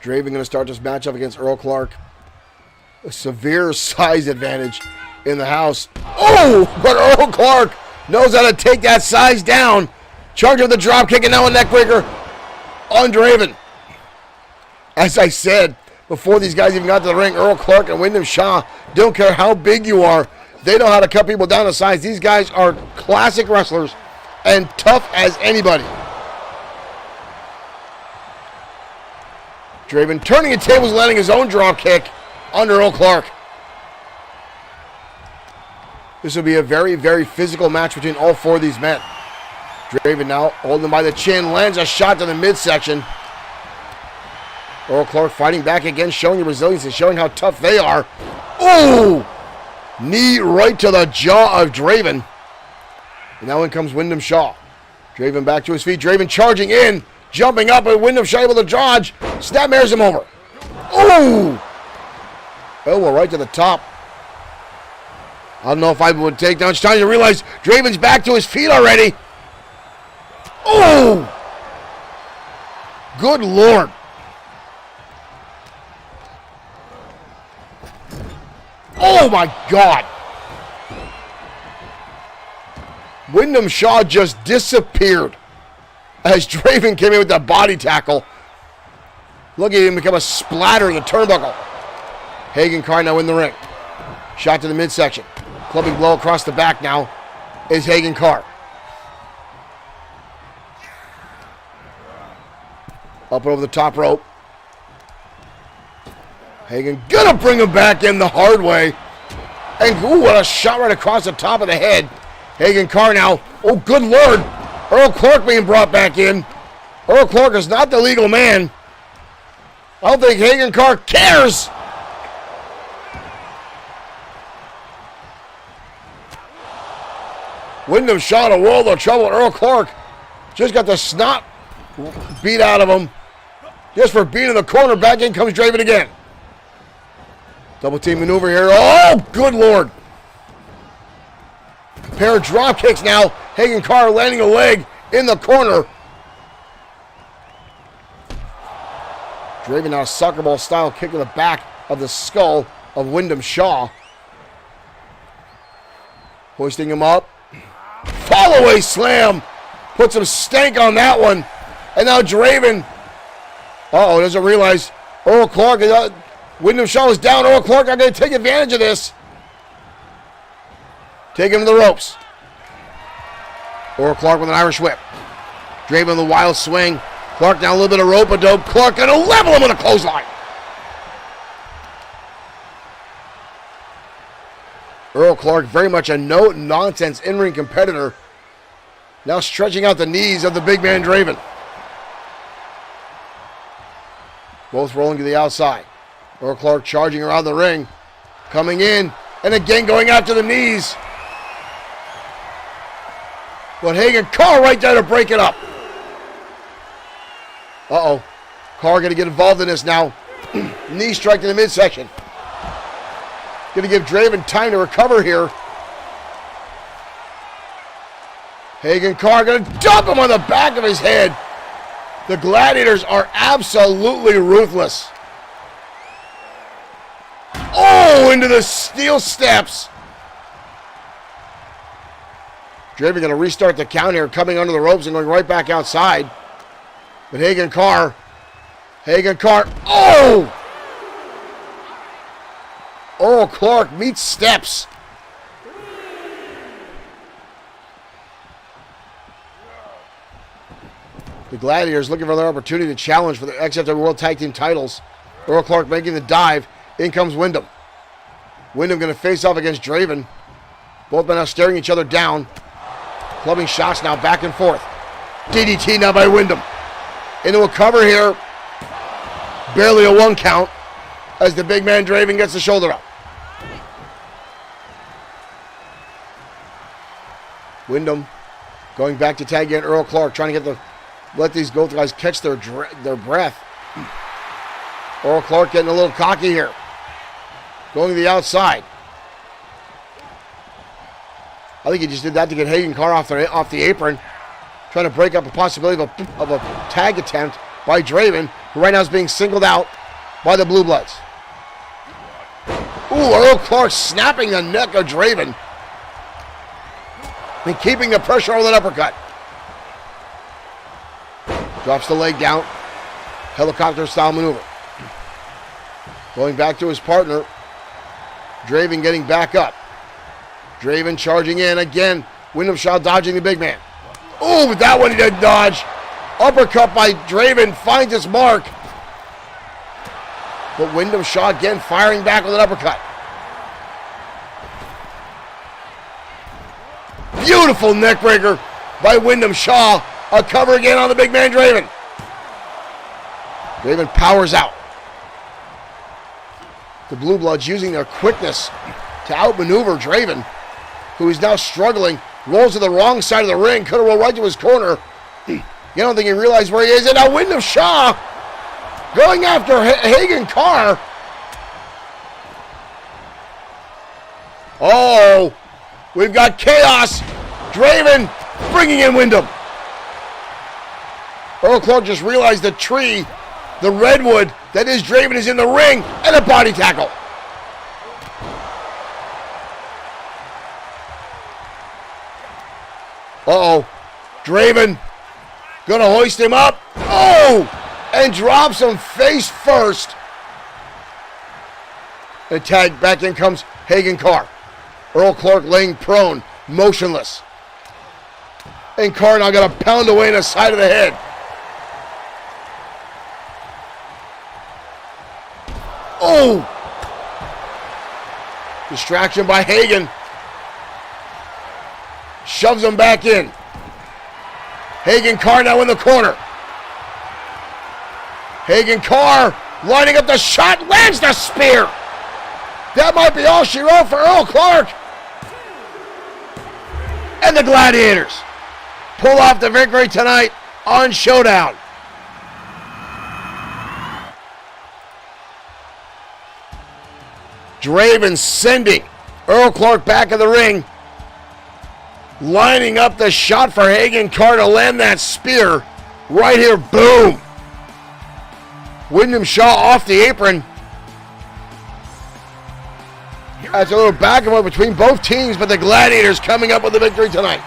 Draven going to start this matchup against Earl Clark. A severe size advantage in the house. Oh, but Earl Clark knows how to take that size down. Charge with the drop kick and now a neck breaker on Draven. As I said before these guys even got to the ring, Earl Clark and Wyndham Shaw don't care how big you are. They know how to cut people down to size. These guys are classic wrestlers and tough as anybody. Draven turning the tables, landing his own drop kick on Earl Clark. This will be a very, very physical match between all 4 of these men. Draven now holding him by the chin, lands a shot to the midsection. Earl Clark fighting back again, showing the resilience and showing how tough they are. Ooh! Knee right to the jaw of Draven. And now in comes Wyndham Shaw. Draven back to his feet. Draven charging in, jumping up, and Wyndham Shaw able to dodge. Snapmares him over. Ooh! Elbow right to the top. I don't know if I would take down. It's time to realize Draven's back to his feet already. Ooh! Good Lord. Oh my God. Wyndham Shaw just disappeared as Draven came in with the body tackle. Look at him become a splatter in the turnbuckle. Hagen Carr now in the ring. Shot to the midsection. Clubbing blow across the back now is Hagen Carr. Up and over the top rope. Hagen gonna bring him back in the hard way. And ooh, what a shot right across the top of the head. Hagen Carr now. Oh, good Lord. Earl Clark being brought back in. Earl Clark is not the legal man. I don't think Hagen Carr cares. Wyndham Shaw in a world of trouble. Earl Clark just got the snot beat out of him just for being in the corner. Back in comes Draven again. Double team maneuver here. Oh, good Lord. Pair of drop kicks now. Hagen Carr landing a leg in the corner. Draven now a soccer ball style kick to the back of the skull of Wyndham Shaw. Hoisting him up. Fall away slam. Put some stank on that one. And now Draven. Uh-oh, doesn't realize Earl Clark. Wyndham Shaw is down. Earl Clark not going to take advantage of this. Take him to the ropes. Earl Clark with an Irish whip. Draven with a wild swing. Clark now a little bit of rope-a-dope. Clark going to level him with a clothesline. Earl Clark, very much a no-nonsense in-ring competitor. Now stretching out the knees of the big man Draven. Both rolling to the outside. Earl Clark charging around the ring. Coming in. And again going after the knees. But Hagen Carr right there to break it up. Uh-oh. Carr going to get involved in this now. Knee strike to the midsection. Going to give Draven time to recover here. Hagen Carr going to dump him on the back of his head. The Gladiators are absolutely ruthless. Oh, into the steel steps. Draven going to restart the count here, coming under the ropes and going right back outside. But Hagen Carr. Oh! Earl Clark meets steps. The Gladiators looking for their opportunity to challenge for the XFW World Tag Team titles. Earl Clark making the dive. In comes Wyndham. Wyndham going to face off against Draven. Both men now staring each other down. Clubbing shots now back and forth. DDT now by Wyndham. Into a cover here. Barely a 1 count as the big man Draven gets the shoulder up. Wyndham going back to tag in Earl Clark, trying to let these both guys catch their breath. Earl Clark getting a little cocky here. Going to the outside. I think he just did that to get Hagen Carr off the apron. Trying to break up a possibility of a tag attempt by Draven, who right now is being singled out by the Blue Bloods. Ooh, Earl Clark snapping the neck of Draven. And keeping the pressure on that uppercut. Drops the leg down. Helicopter style maneuver. Going back to his partner. Draven getting back up. Draven charging in again. Wyndham Shaw dodging the big man. Ooh, but that one he didn't dodge. Uppercut by Draven finds its mark. But Wyndham Shaw again firing back with an uppercut. Beautiful neckbreaker by Wyndham Shaw. A cover again on the big man Draven. Draven powers out. The Blue Bloods using their quickness to outmaneuver Draven, who is now struggling. Rolls to the wrong side of the ring. Could have rolled right to his corner. You don't think he realized where he is. And now Wyndham Shaw going after Hagen Carr. Oh, we've got chaos. Draven bringing in Wyndham. Earl Clark just realized the tree, the redwood that is Draven, is in the ring, and a body tackle. Uh-oh. Draven gonna hoist him up. Oh! And drops him face first. And tag back in comes Hagen Carr. Earl Clark laying prone, motionless. And Carr now got a pound away in the side of the head. Oh! Distraction by Hagen. Shoves him back in. Hagen Carr now in the corner. Hagen Carr lining up the shot, lands the spear. That might be all she wrote for Earl Clark. And the Gladiators pull off the victory tonight on Showdown. Draven sending Earl Clark back in the ring. Lining up the shot for Hagen Carr to land that spear. Right here, boom. Wyndham Shaw off the apron. That's a little back and forth between both teams, but the Gladiators coming up with the victory tonight.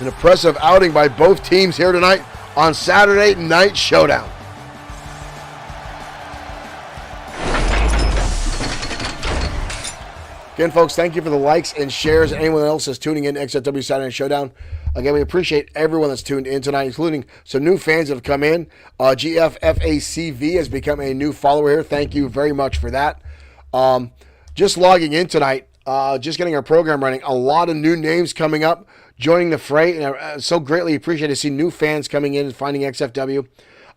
An impressive outing by both teams here tonight on Saturday Night Showdown. Again, folks, thank you for the likes and shares. Anyone else that's tuning in to XFW Saturday Night Showdown. Again, we appreciate everyone that's tuned in tonight, including some new fans that have come in. GFFACV has become a new follower here. Thank you very much for that. Just logging in tonight, just getting our program running. A lot of new names coming up, joining the fray. And I so greatly appreciate to see new fans coming in and finding XFW.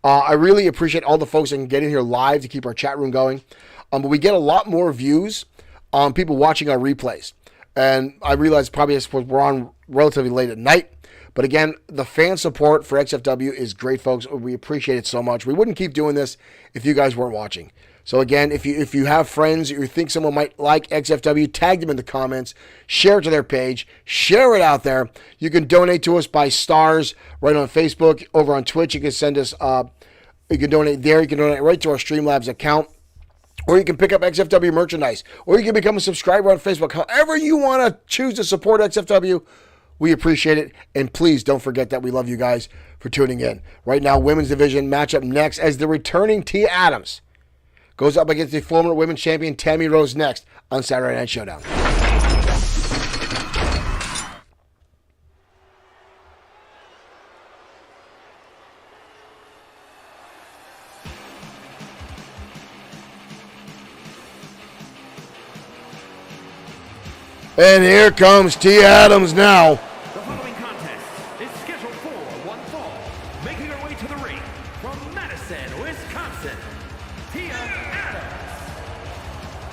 I really appreciate all the folks that can get in here live to keep our chat room going. But we get a lot more views on people watching our replays. And I realize probably we're on relatively late at night. But again, the fan support for XFW is great, folks. We appreciate it so much. We wouldn't keep doing this if you guys weren't watching. So again, if you have friends or you think someone might like XFW, tag them in the comments, share it to their page, share it out there. You can donate to us by stars right on Facebook, over on Twitch. You can send us, you can donate there. You can donate right to our Streamlabs account. Or you can pick up XFW merchandise. Or you can become a subscriber on Facebook. However you want to choose to support XFW, we appreciate it. And please don't forget that we love you guys for tuning in. Right now, women's division matchup next as the returning Tia Adams goes up against the former women's champion Tammy Rose next on Saturday Night Showdown. And here comes Tia Adams now. The following contest is scheduled for one fall. Making her way to the ring from Madison, Wisconsin, Tia Adams.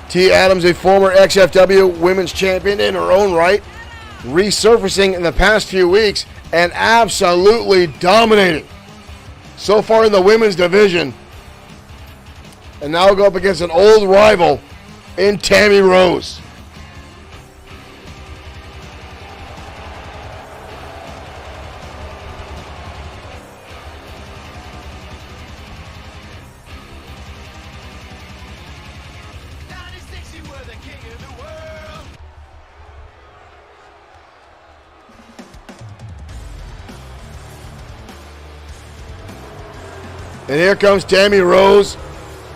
Tia Adams, a former XFW women's champion in her own right, resurfacing in the past few weeks and absolutely dominating so far in the women's division. And now we'll go up against an old rival in Tammy Rose. And here comes Tammy Rose,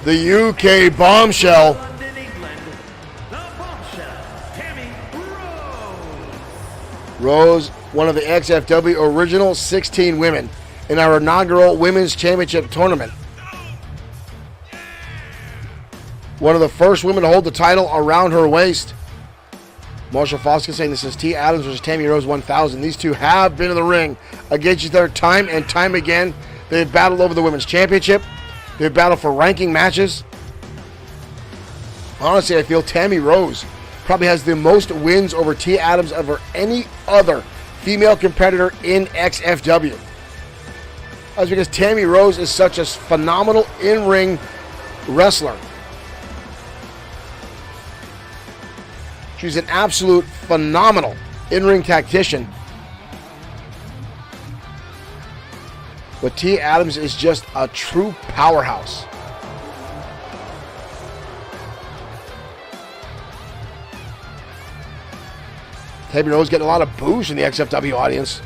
the UK bombshell. London, England, the bombshell, Tammy Rose. Rose, one of the XFW original 16 women in our inaugural Women's Championship tournament. One of the first women to hold the title around her waist. Marshall Foskett saying this is T. Adams versus Tammy Rose 1000. These two have been in the ring against each other time and time again. They've battled over the Women's Championship. They've battled for ranking matches. Honestly, I feel Tammy Rose probably has the most wins over T. Adams over any other female competitor in XFW. That's because Tammy Rose is such a phenomenal in-ring wrestler. She's an absolute phenomenal in-ring tactician. But T. Adams is just a true powerhouse. Tammy Rose getting a lot of boos in the XFW audience.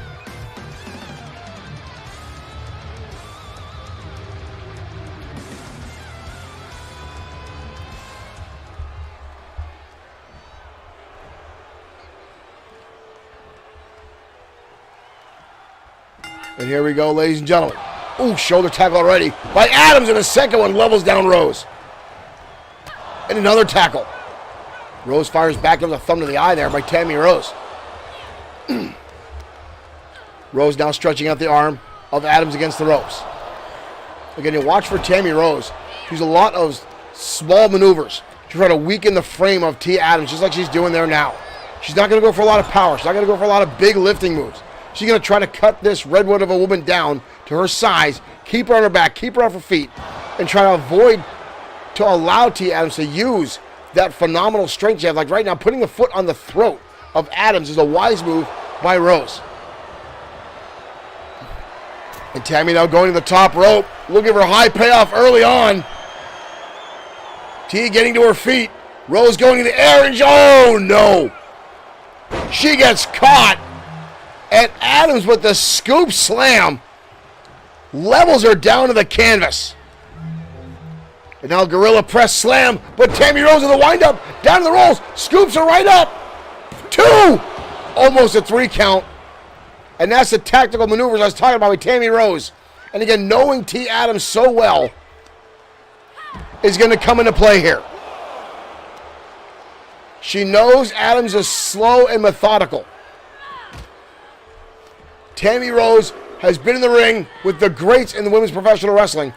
And here we go, ladies and gentlemen. Ooh, shoulder tackle already by Adams, and a second one levels down Rose. And another tackle. Rose fires back into the thumb to the eye there by Tammy Rose. Rose now stretching out the arm of Adams against the ropes. Again, you watch for Tammy Rose. She's a lot of small maneuvers to try to weaken the frame of T. Adams, just like she's doing there now. She's not going to go for a lot of power. She's not going to go for a lot of big lifting moves. She's going to try to cut this redwood of a woman down to her size, keep her on her back, keep her off her feet, and try to avoid, to allow T. Adams to use that phenomenal strength she has. Like right now, putting the foot on the throat of Adams is a wise move by Rose. And Tammy now going to the top rope, looking for high payoff early on. T getting to her feet. Rose going in the air, and oh no! She gets caught. And Adams with the scoop slam levels her down to the canvas. And now gorilla press slam, but Tammy Rose in the windup, down to the rolls, scoops her right up. 2! Almost a 3 count. And that's the tactical maneuvers I was talking about with Tammy Rose. And again, knowing T. Adams so well is going to come into play here. She knows Adams is slow and methodical. Tammy Rose has been in the ring with the greats in the women's professional wrestling.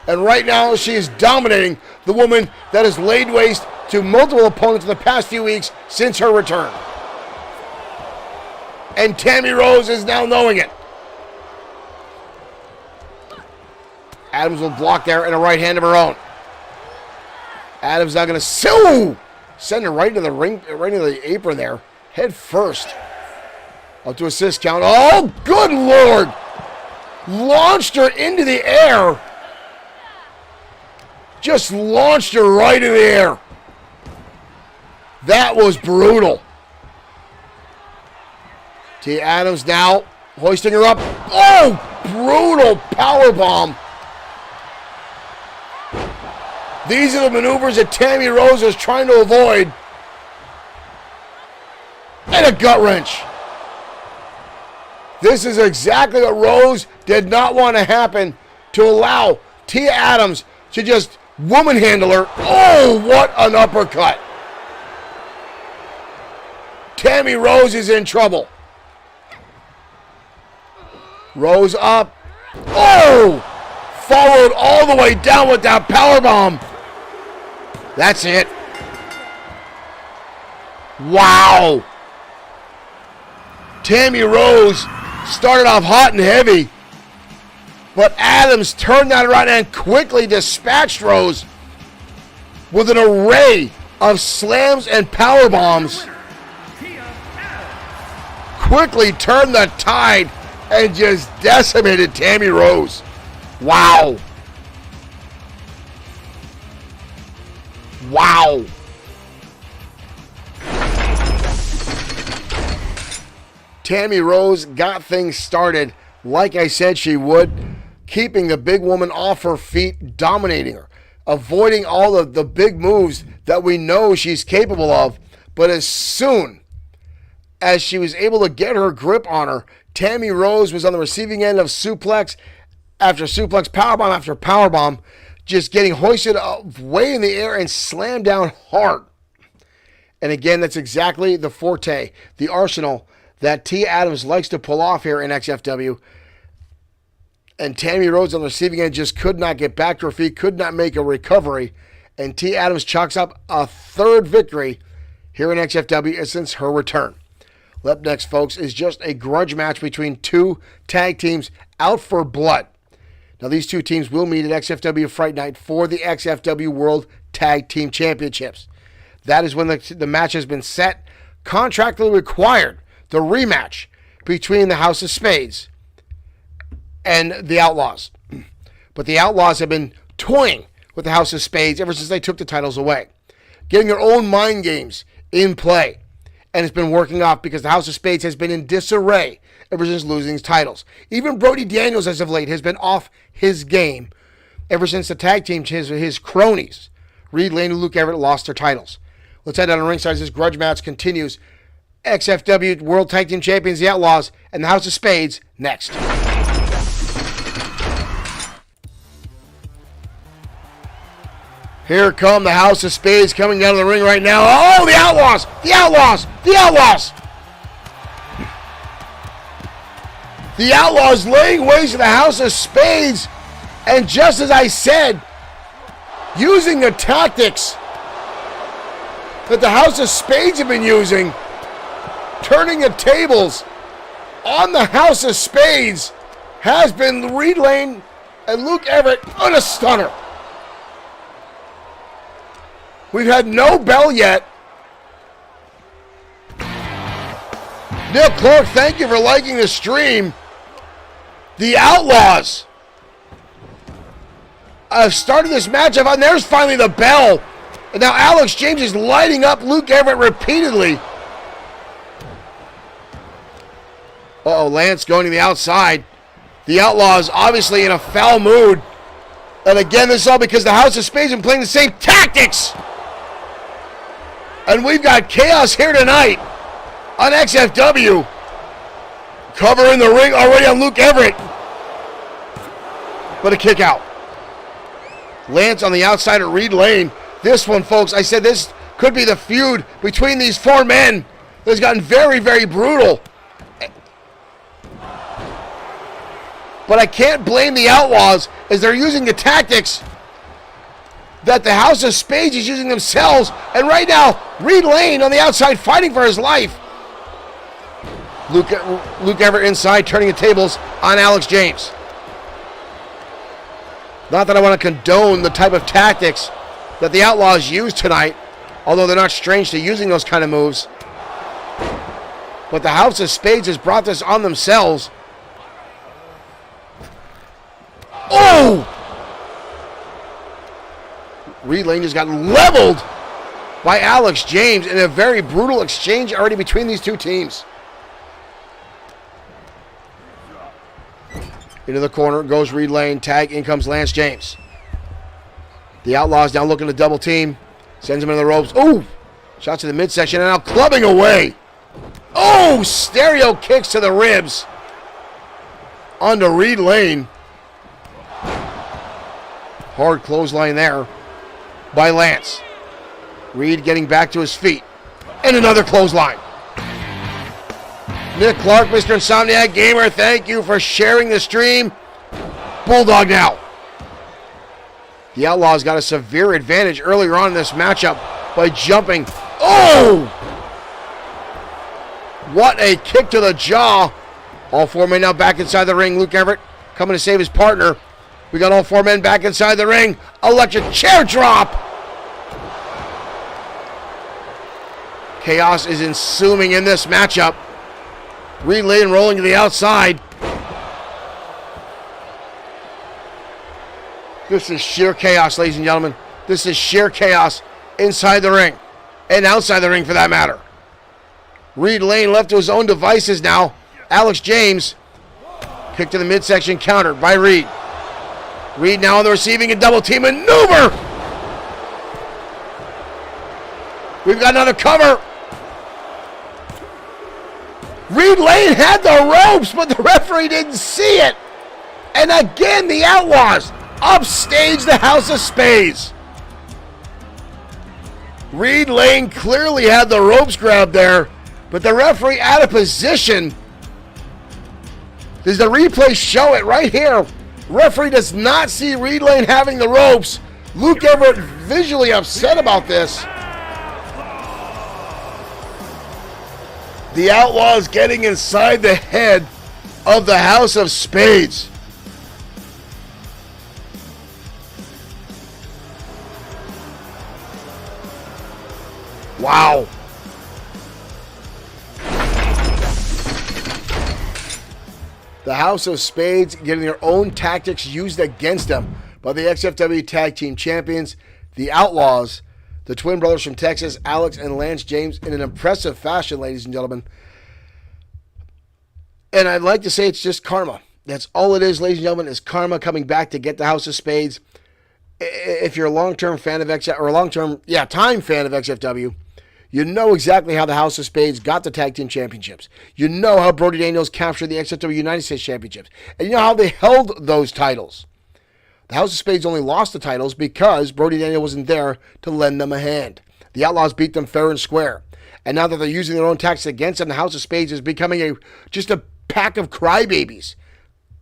And right now, she is dominating the woman that has laid waste to multiple opponents in the past few weeks since her return. And Tammy Rose is now knowing it. Adams will block there in a right hand of her own. Adams now going to send her right into the ring, right into the apron there, head first. Up to assist count. Oh, good Lord! Launched her into the air. Just launched her right in the air. That was brutal. T. Adams now hoisting her up. Oh, brutal powerbomb. These are the maneuvers that Tammy Rose is trying to avoid. And a gut wrench. This is exactly what Rose did not want to happen, to allow T. Adams to just woman handle her. Oh, what an uppercut. Tammy Rose is in trouble. Rose up. Oh! Followed all the way down with that powerbomb. That's it. Wow. Tammy Rose started off hot and heavy, but Adams turned that around and quickly dispatched Rose with an array of slams and power bombs. Quickly turned the tide and just decimated Tammy Rose. Wow. Wow. Tammy Rose got things started like I said she would, keeping the big woman off her feet, dominating her, avoiding all of the big moves that we know she's capable of. But as soon as she was able to get her grip on her, Tammy Rose was on the receiving end of suplex after suplex, powerbomb after powerbomb, just getting hoisted up way in the air and slammed down hard. And again, that's exactly the forte, the arsenal that T. Adams likes to pull off here in XFW. And Tammy Rhodes on the receiving end just could not get back to her feet, could not make a recovery. And T. Adams chalks up a third victory here in XFW since her return. Up next, folks, is just a grudge match between two tag teams out for blood. Now, these two teams will meet at XFW Fright Night for the XFW World Tag Team Championships. That is when the match has been set, contractually required, the rematch between the House of Spades and the Outlaws. But the Outlaws have been toying with the House of Spades ever since they took the titles away, getting their own mind games in play. And it's been working off because the House of Spades has been in disarray ever since losing his titles. Even Brody Daniels, as of late, has been off his game ever since the tag team, his cronies, Reed Lane and Luke Everett, lost their titles. Let's head down to ringside as this grudge match continues. XFW World Tag Team Champions, the Outlaws, and the House of Spades next. Here come the House of Spades coming down to the ring right now. Oh, the Outlaws! The Outlaws! The Outlaws! The Outlaws laying waste to the House of Spades. And just as I said, using the tactics that the House of Spades have been using, turning the tables on the House of Spades, has been Reed Lane and Luke Everett on a stunner. We've had no bell yet. Nick Clark, thank you for liking the stream. The Outlaws have started this matchup, and there's finally the bell. And now Alex James is lighting up Luke Everett repeatedly. Uh-oh, Lance going to the outside. The Outlaws obviously in a foul mood. And again, this is all because the House of Spades have been playing the same tactics. And we've got chaos here tonight on XFW. Cover in the ring already on Luke Everett. But a kick out. Lance on the outside at Reed Lane. This one, folks, I said this could be the feud between these four men that has gotten very, very brutal. But I can't blame the Outlaws as they're using the tactics that the House of Spades is using themselves. And right now, Reed Lane on the outside fighting for his life. Luke Everett inside, turning the tables on Alex James. Not that I want to condone the type of tactics that the Outlaws use tonight, although they're not strange to using those kind of moves. But the House of Spades has brought this on themselves. Oh! Reed Lane just got leveled by Alex James in a very brutal exchange already between these two teams. Into the corner goes Reed Lane. Tag, in comes Lance James. The Outlaws now looking to double team. Sends him into the ropes. Ooh! Shots to the midsection and now clubbing away. Oh! Stereo kicks to the ribs. Onto Reed Lane. Hard clothesline there by Lance. Reed getting back to his feet. And another clothesline. Nick Clark, Mr. Insomniac Gamer, thank you for sharing the stream. Bulldog now. The Outlaws got a severe advantage earlier on in this matchup by jumping. Oh! What a kick to the jaw. All four men now back inside the ring. Luke Everett coming to save his partner. We got all four men back inside the ring. Electric chair drop. Chaos is ensuing in this matchup. Reed Lane rolling to the outside. This is sheer chaos, ladies and gentlemen. This is sheer chaos inside the ring and outside the ring for that matter. Reed Lane left to his own devices now. Alex James kick to the midsection, countered by Reed. Reed now on the receiving and double team maneuver. We've got another cover. Reed Lane had the ropes, but the referee didn't see it. And again, the Outlaws upstage the House of Spades. Reed Lane clearly had the ropes grabbed there, but the referee out of position. Does the replay show it right here? Referee does not see Reed Lane having the ropes. Luke Everett visually upset about this. The Outlaws getting inside the head of the House of Spades. Wow. The House of Spades getting their own tactics used against them by the XFW Tag Team Champions, the Outlaws, the twin brothers from Texas, Alex and Lance James, in an impressive fashion, ladies and gentlemen. And I'd like to say it's just karma. That's all it is, ladies and gentlemen, is karma coming back to get the House of Spades. If you're a long-term fan of time fan of XFW, you know exactly how the House of Spades got the Tag Team Championships. You know how Brody Daniels captured the XFW United States Championships. And you know how they held those titles. The House of Spades only lost the titles because Brody Daniels wasn't there to lend them a hand. The Outlaws beat them fair and square. And now that they're using their own tactics against them, the House of Spades is becoming just a pack of crybabies,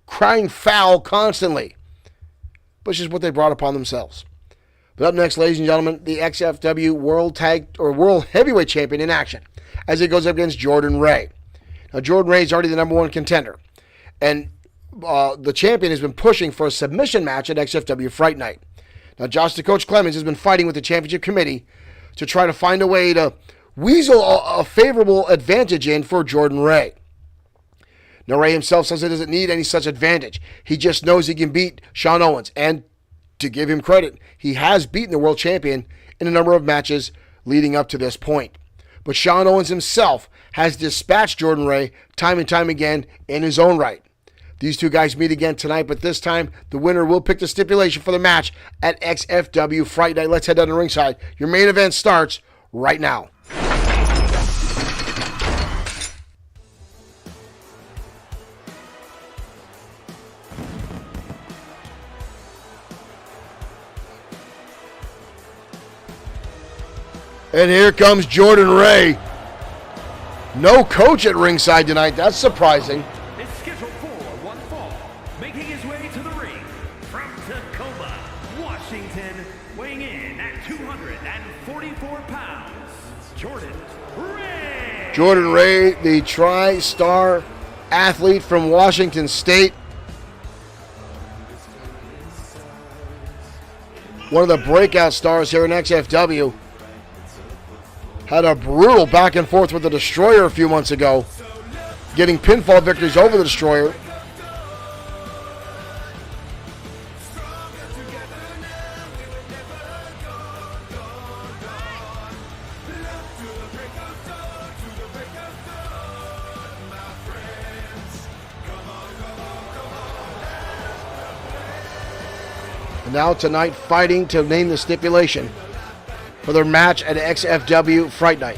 crying foul constantly, which is what they brought upon themselves. But up next, ladies and gentlemen, the XFW World Heavyweight Champion in action as he goes up against Jordan Ray. Now, Jordan Ray is already the number one contender, and the champion has been pushing for a submission match at XFW Fright Night. Now, Josh the Coach Clemens has been fighting with the championship committee to try to find a way to weasel a favorable advantage in for Jordan Ray. Now, Ray himself says he doesn't need any such advantage. He just knows he can beat Sean Owens. And to give him credit, he has beaten the world champion in a number of matches leading up to this point. But Sean Owens himself has dispatched Jordan Ray time and time again in his own right. These two guys meet again tonight, but this time the winner will pick the stipulation for the match at XFW Fright Night. Let's head down to ringside. Your main event starts right now. And here comes Jordan Ray. No coach at ringside tonight. That's surprising. It's scheduled for one fall. Making his way to the ring from Tacoma, Washington, weighing in at 244 pounds, Jordan Ray. Jordan Ray, the tri-star athlete from Washington State. One of the breakout stars here in XFW. Had a brutal back and forth with the Destroyer a few months ago, getting pinfall victories over the Destroyer. And now tonight fighting to name the stipulation for their match at XFW Fright Night.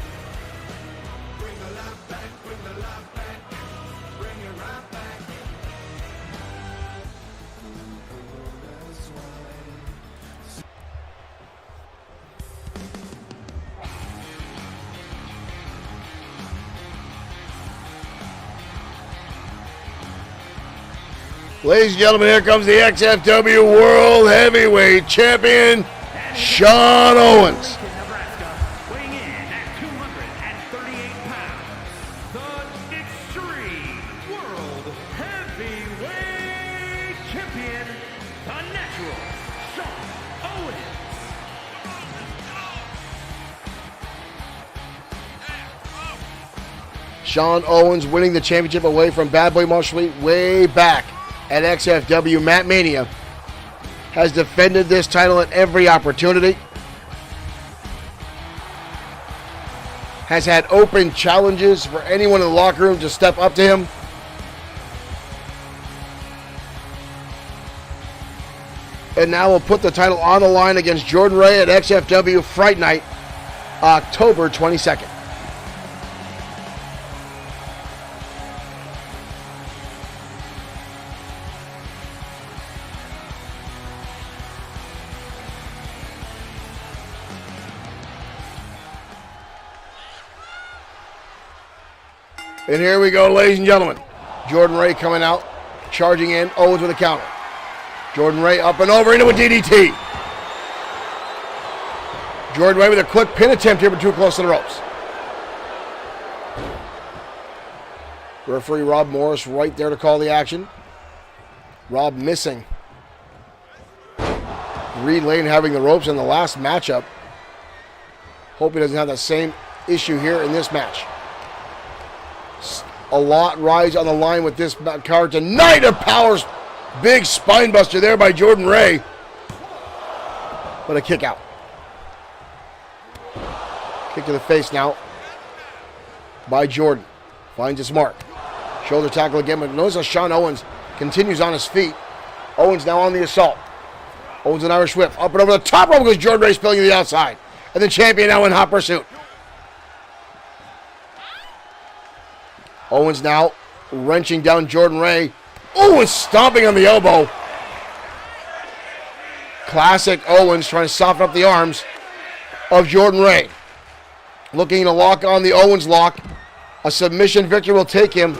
Ladies and gentlemen, here comes the XFW World Heavyweight Champion, Sean Owens. Nebraska, weighing in at 238 pounds, the Extreme World Heavyweight Champion, the Natural, Sean Owens. Sean Owens winning the championship away from Bad Boy Marshall Lee way back at XFW Matt Mania. Has defended this title at every opportunity. Has had open challenges for anyone in the locker room to step up to him. And now we'll put the title on the line against Jordan Ray at XFW Fright Night, October 22nd. And here we go, ladies and gentlemen. Jordan Ray coming out, charging in. Owens with a counter. Jordan Ray up and over into a DDT. Jordan Ray with a quick pin attempt here, but too close to the ropes. Referee Rob Morris right there to call the action. Rob missing. Reed Lane having the ropes in the last matchup. Hope he doesn't have that same issue here in this match. A lot rides on the line with this card tonight. Of Powers. Big spine buster there by Jordan Ray. But a kick out. Kick to the face now by Jordan. Finds his mark. Shoulder tackle again, but notice how Sean Owens continues on his feet. Owens now on the assault. Owens an Irish whip. Up and over the top rope goes Jordan Ray, spilling to the outside. And the champion now in hot pursuit. Owens now wrenching down Jordan Ray. Owens stomping on the elbow. Classic Owens trying to soften up the arms of Jordan Ray. Looking to lock on the Owens lock. A submission victory will take him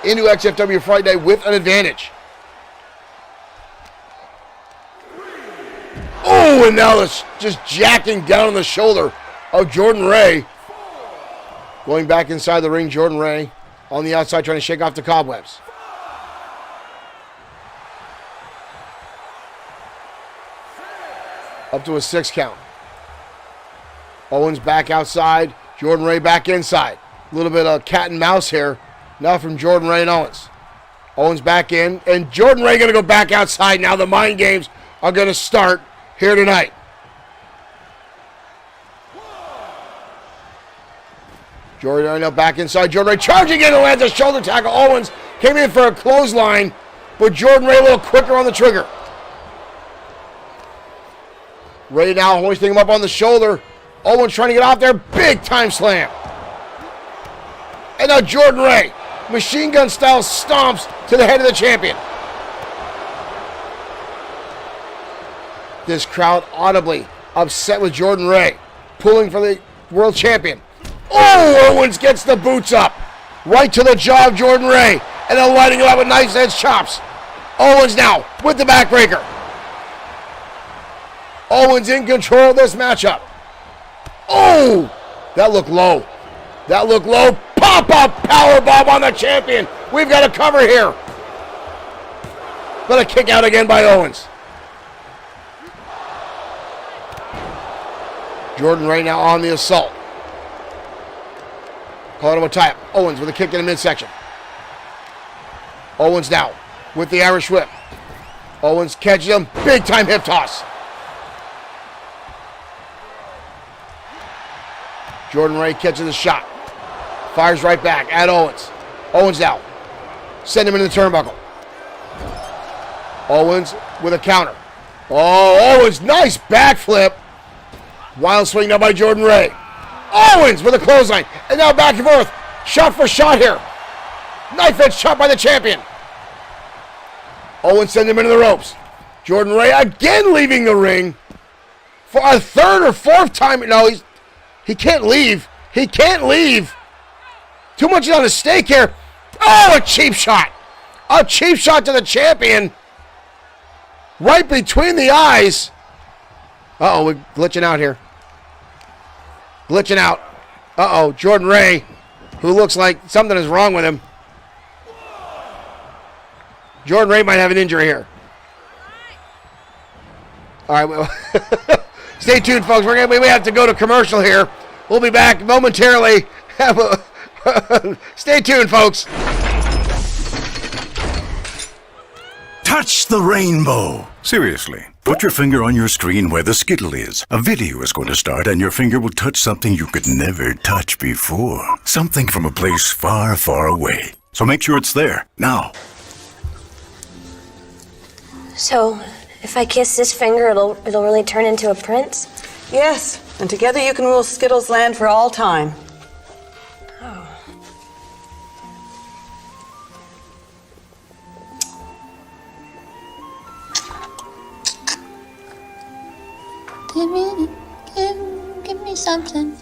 into XFW Friday with an advantage. Oh, and now it's just jacking down on the shoulder of Jordan Ray. Going back inside the ring, Jordan Ray on the outside trying to shake off the cobwebs. Up to a 6 count. Owens back outside. Jordan Ray back inside. A little bit of cat and mouse here. Now from Jordan Ray and Owens. Owens back in. And Jordan Ray going to go back outside. Now the mind games are going to start here tonight. Jordan Ray now back inside. Jordan Ray charging in and lands a shoulder tackle. Owens came in for a clothesline. But Jordan Ray a little quicker on the trigger. Ray now hoisting him up on the shoulder. Owens trying to get off there. Big time slam. And now Jordan Ray, machine gun style stomps to the head of the champion. This crowd audibly upset with Jordan Ray, pulling for the world champion. Oh, Owens gets the boots up. Right to the jaw of Jordan Ray. And then lighting him up with nice edge chops. Owens now with the backbreaker. Owens in control of this matchup. Oh, that looked low. That looked low. Pop-up powerbomb on the champion. We've got a cover here. But a kick out again by Owens. Jordan Ray now on the assault. Calling him a tie-up. Owens with a kick in the midsection. Owens now with the Irish whip. Owens catches him. Big time hip toss. Jordan Ray catches the shot. Fires right back at Owens. Owens now. Send him into the turnbuckle. Owens with a counter. Oh, Owens, nice backflip. Wild swing now by Jordan Ray. Owens with a clothesline. And now back and forth. Shot for shot here. Knife edge chop by the champion. Owens sends him into the ropes. Jordan Ray again leaving the ring. For a third or fourth time. No, he can't leave. He can't leave. Too much is on the stake here. Oh, a cheap shot. A cheap shot to the champion. Right between the eyes. Uh-oh, we're glitching out here. Glitching out. Uh-oh, Jordan Ray, who looks like something is wrong with him. Jordan Ray might have an injury here. All right, well, stay tuned, folks. We have to go to commercial here. We'll be back momentarily. Stay tuned, folks. Touch the rainbow. Seriously, put your finger on your screen where the Skittle is. A video is going to start and your finger will touch something you could never touch before. Something from a place far, far away. So make sure it's there, now. So, if I kiss this finger, it'll really turn into a prince? Yes, and together you can rule Skittles Land for all time. Oh. Give me something.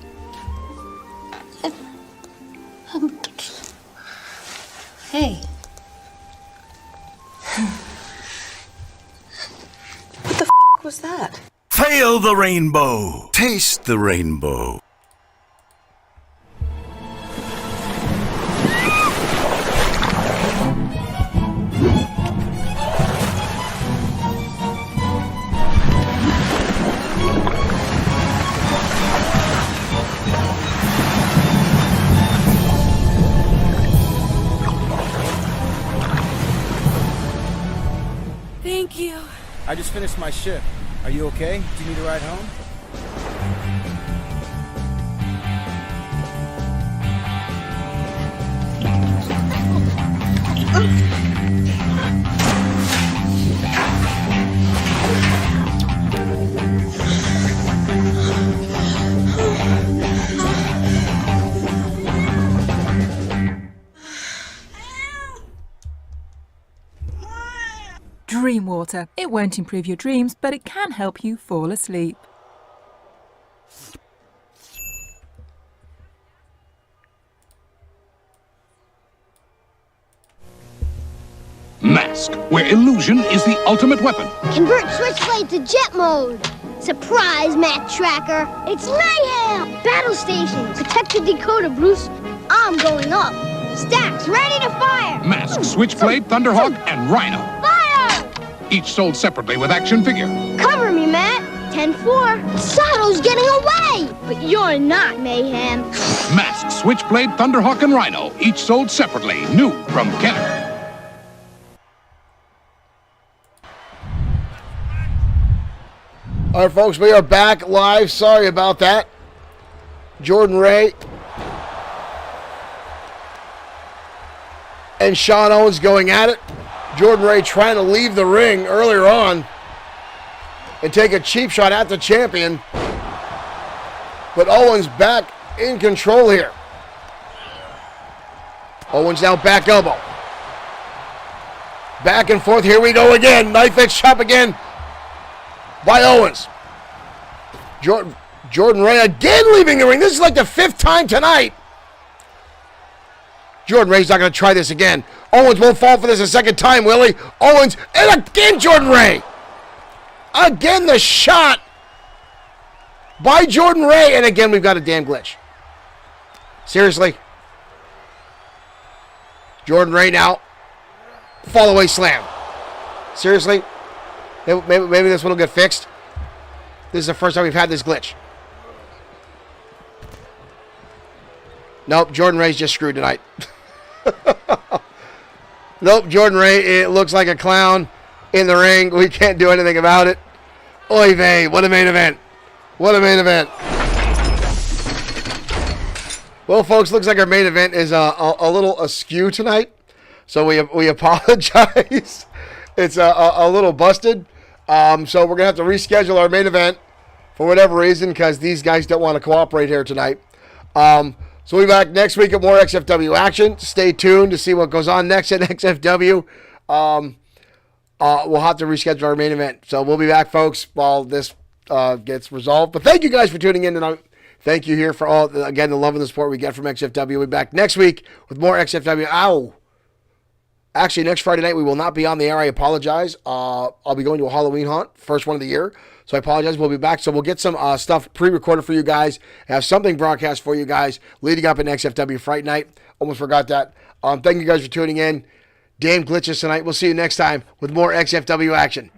Hey. What the was that? Fail the rainbow. Taste the rainbow. Thank you. I just finished my shift. Are you okay? Do you need a ride home? Dream water. It won't improve your dreams, but it can help you fall asleep. Mask, where illusion is the ultimate weapon. Convert Switchblade to jet mode. Surprise, Matt Tracker. It's mayhem. Battle station. Protect the decoder, Bruce. I'm going up. Stacks ready to fire. Mask, Switchblade, Thunderhawk, and Rhino. Fire! Each sold separately with action figure. Cover me, Matt. 10-4. Sato's getting away. But you're not, Mayhem. Mask, Switchblade, Thunderhawk, and Rhino. Each sold separately. New from Kenner. All right, folks, we are back live. Sorry about that. Jordan Ray and Sean Owens going at it. Jordan Ray trying to leave the ring earlier on and take a cheap shot at the champion. But Owens back in control here. Owens now back elbow. Back and forth. Here we go again. Knife edge chop again by Owens. Jordan Ray again leaving the ring. This is like the 5th time tonight. Jordan Ray's not going to try this again. Owens won't fall for this a second time, will he? Owens, and again Jordan Ray. Again the shot by Jordan Ray, and again we've got a damn glitch. Seriously? Jordan Ray now. Fall away slam. Seriously? Maybe this one will get fixed. This is the first time we've had this glitch. Nope, Jordan Ray's just screwed tonight. Nope, Jordan Ray, it looks like a clown in the ring. We can't do anything about it. Oy vey, what a main event. What a main event. Well, folks, looks like our main event is a little askew tonight. So we apologize. It's a little busted. So we're going to have to reschedule our main event for whatever reason because these guys don't want to cooperate here tonight. So we'll be back next week at more XFW action. Stay tuned to see what goes on next at XFW. We'll have to reschedule our main event. So we'll be back, folks, while this gets resolved. But thank you guys for tuning in tonight. Thank you here for all, again, the love and the support we get from XFW. We'll be back next week with more XFW. Ow! Actually, next Friday night, we will not be on the air. I apologize. I'll be going to a Halloween haunt, first one of the year. So I apologize. We'll be back. So we'll get some stuff pre-recorded for you guys, have something broadcast for you guys leading up in XFW Fright Night. Almost forgot that. Thank you guys for tuning in. Damn glitches tonight. We'll see you next time with more XFW action.